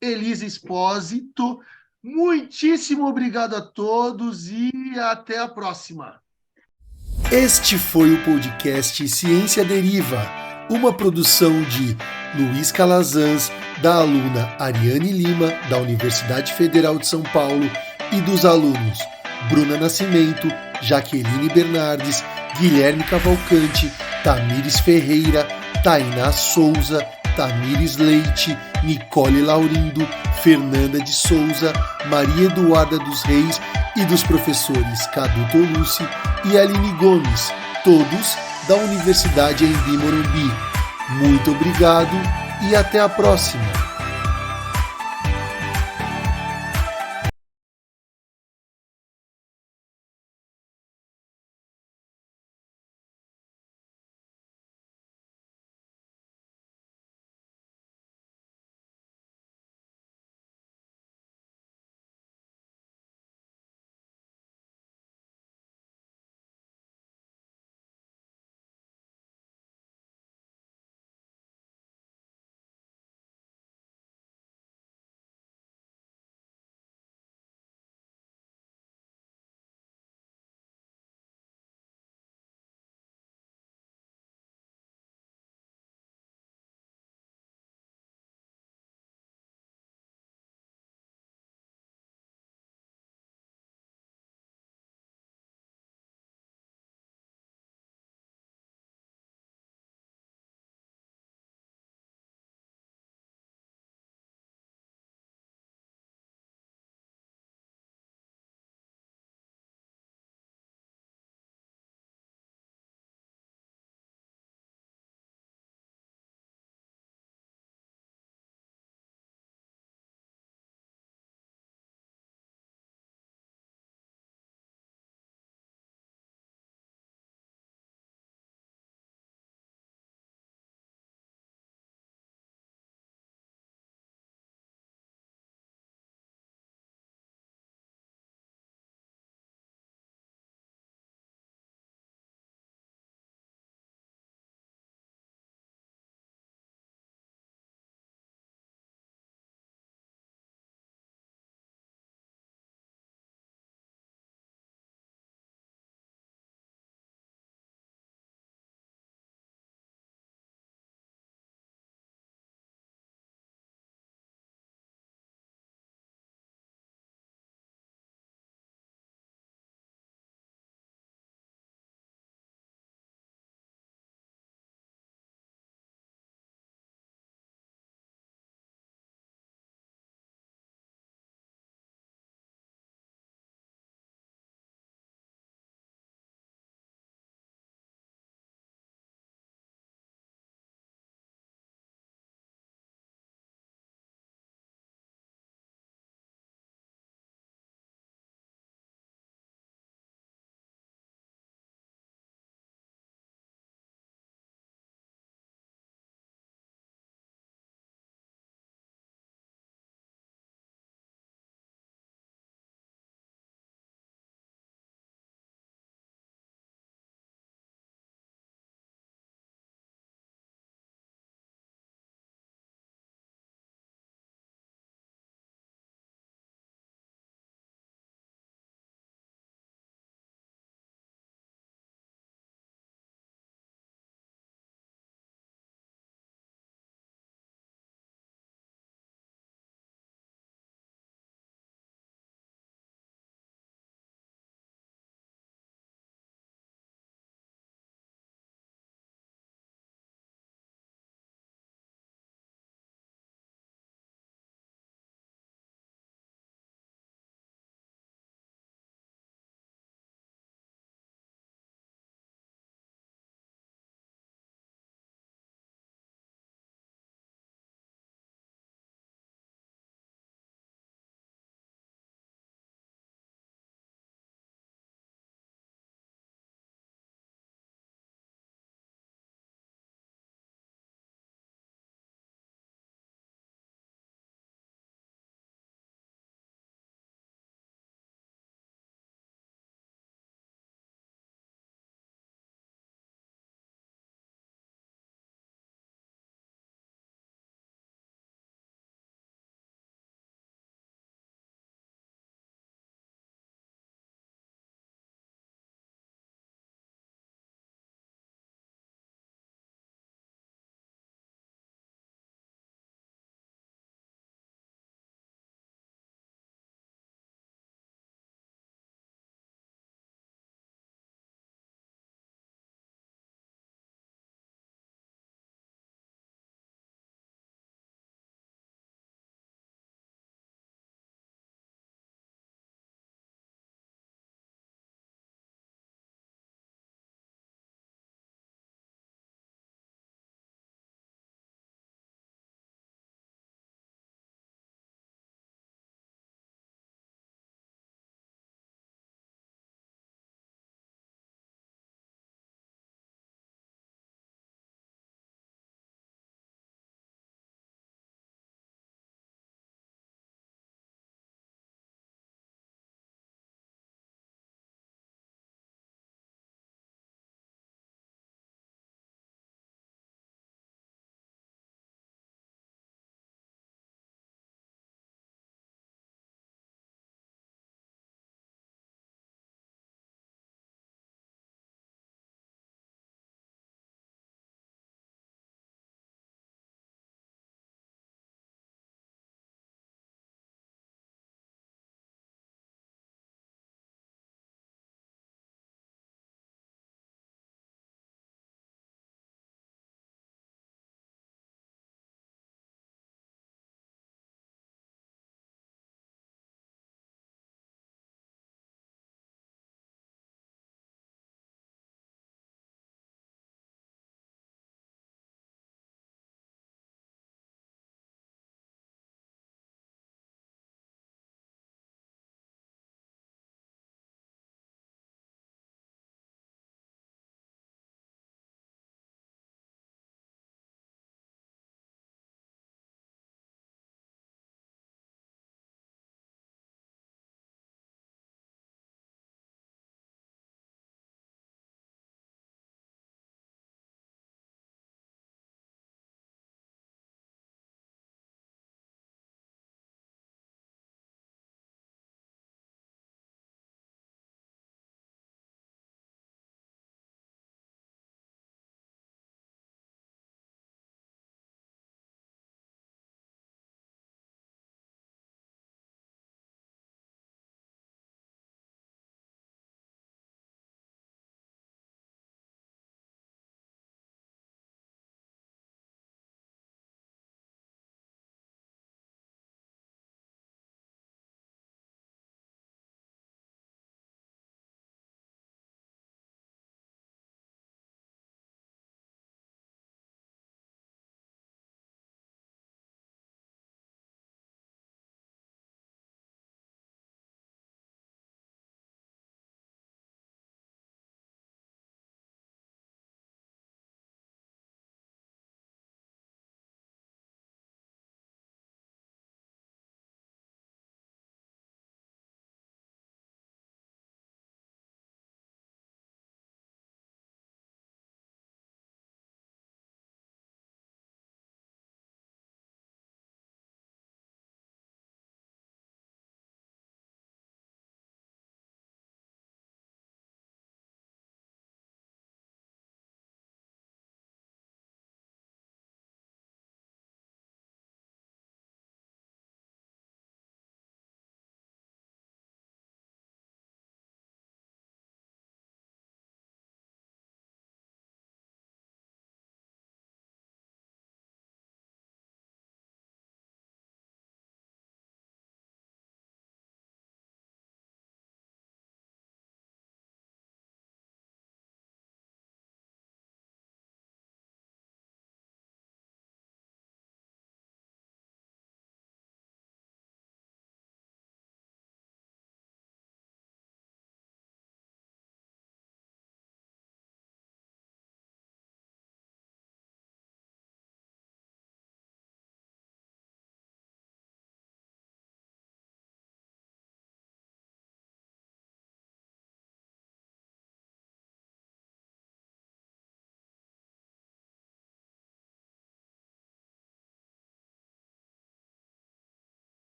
Elisa Espósito. Muitíssimo obrigado a todos e até a próxima. Este foi o podcast Ciência Deriva, uma produção de Luiz Calazans, da aluna Ariane Lima, da Universidade Federal de São Paulo, e dos alunos Bruna Nascimento, Jaqueline Bernardes, Guilherme Cavalcante, Tamires Ferreira, Tainá Souza, Tamires Leite, Nicole Laurindo, Fernanda de Souza, Maria Eduarda dos Reis e dos professores Cadu Tolucci e Aline Gomes, todos da Universidade Embi Morumbi. Muito obrigado e até a próxima!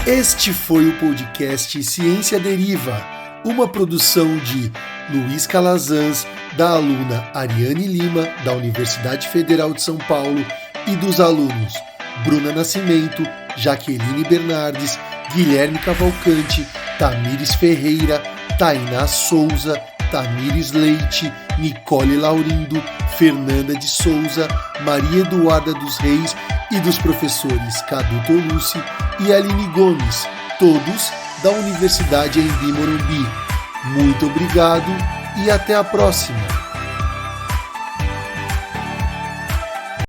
Este foi o podcast Ciência Deriva, uma produção de Luiz Calazans, da aluna Ariane Lima, da Universidade Federal de São Paulo, e dos alunos Bruna Nascimento, Jaqueline Bernardes, Guilherme Cavalcante, Tamires Ferreira, Tainá Souza, Tamires Leite, Nicole Laurindo, Fernanda de Souza, Maria Eduarda dos Reis e dos professores Cadu Tolucci e Aline Gomes, todos da Universidade Anhembi Morumbi. Muito obrigado e até a próxima!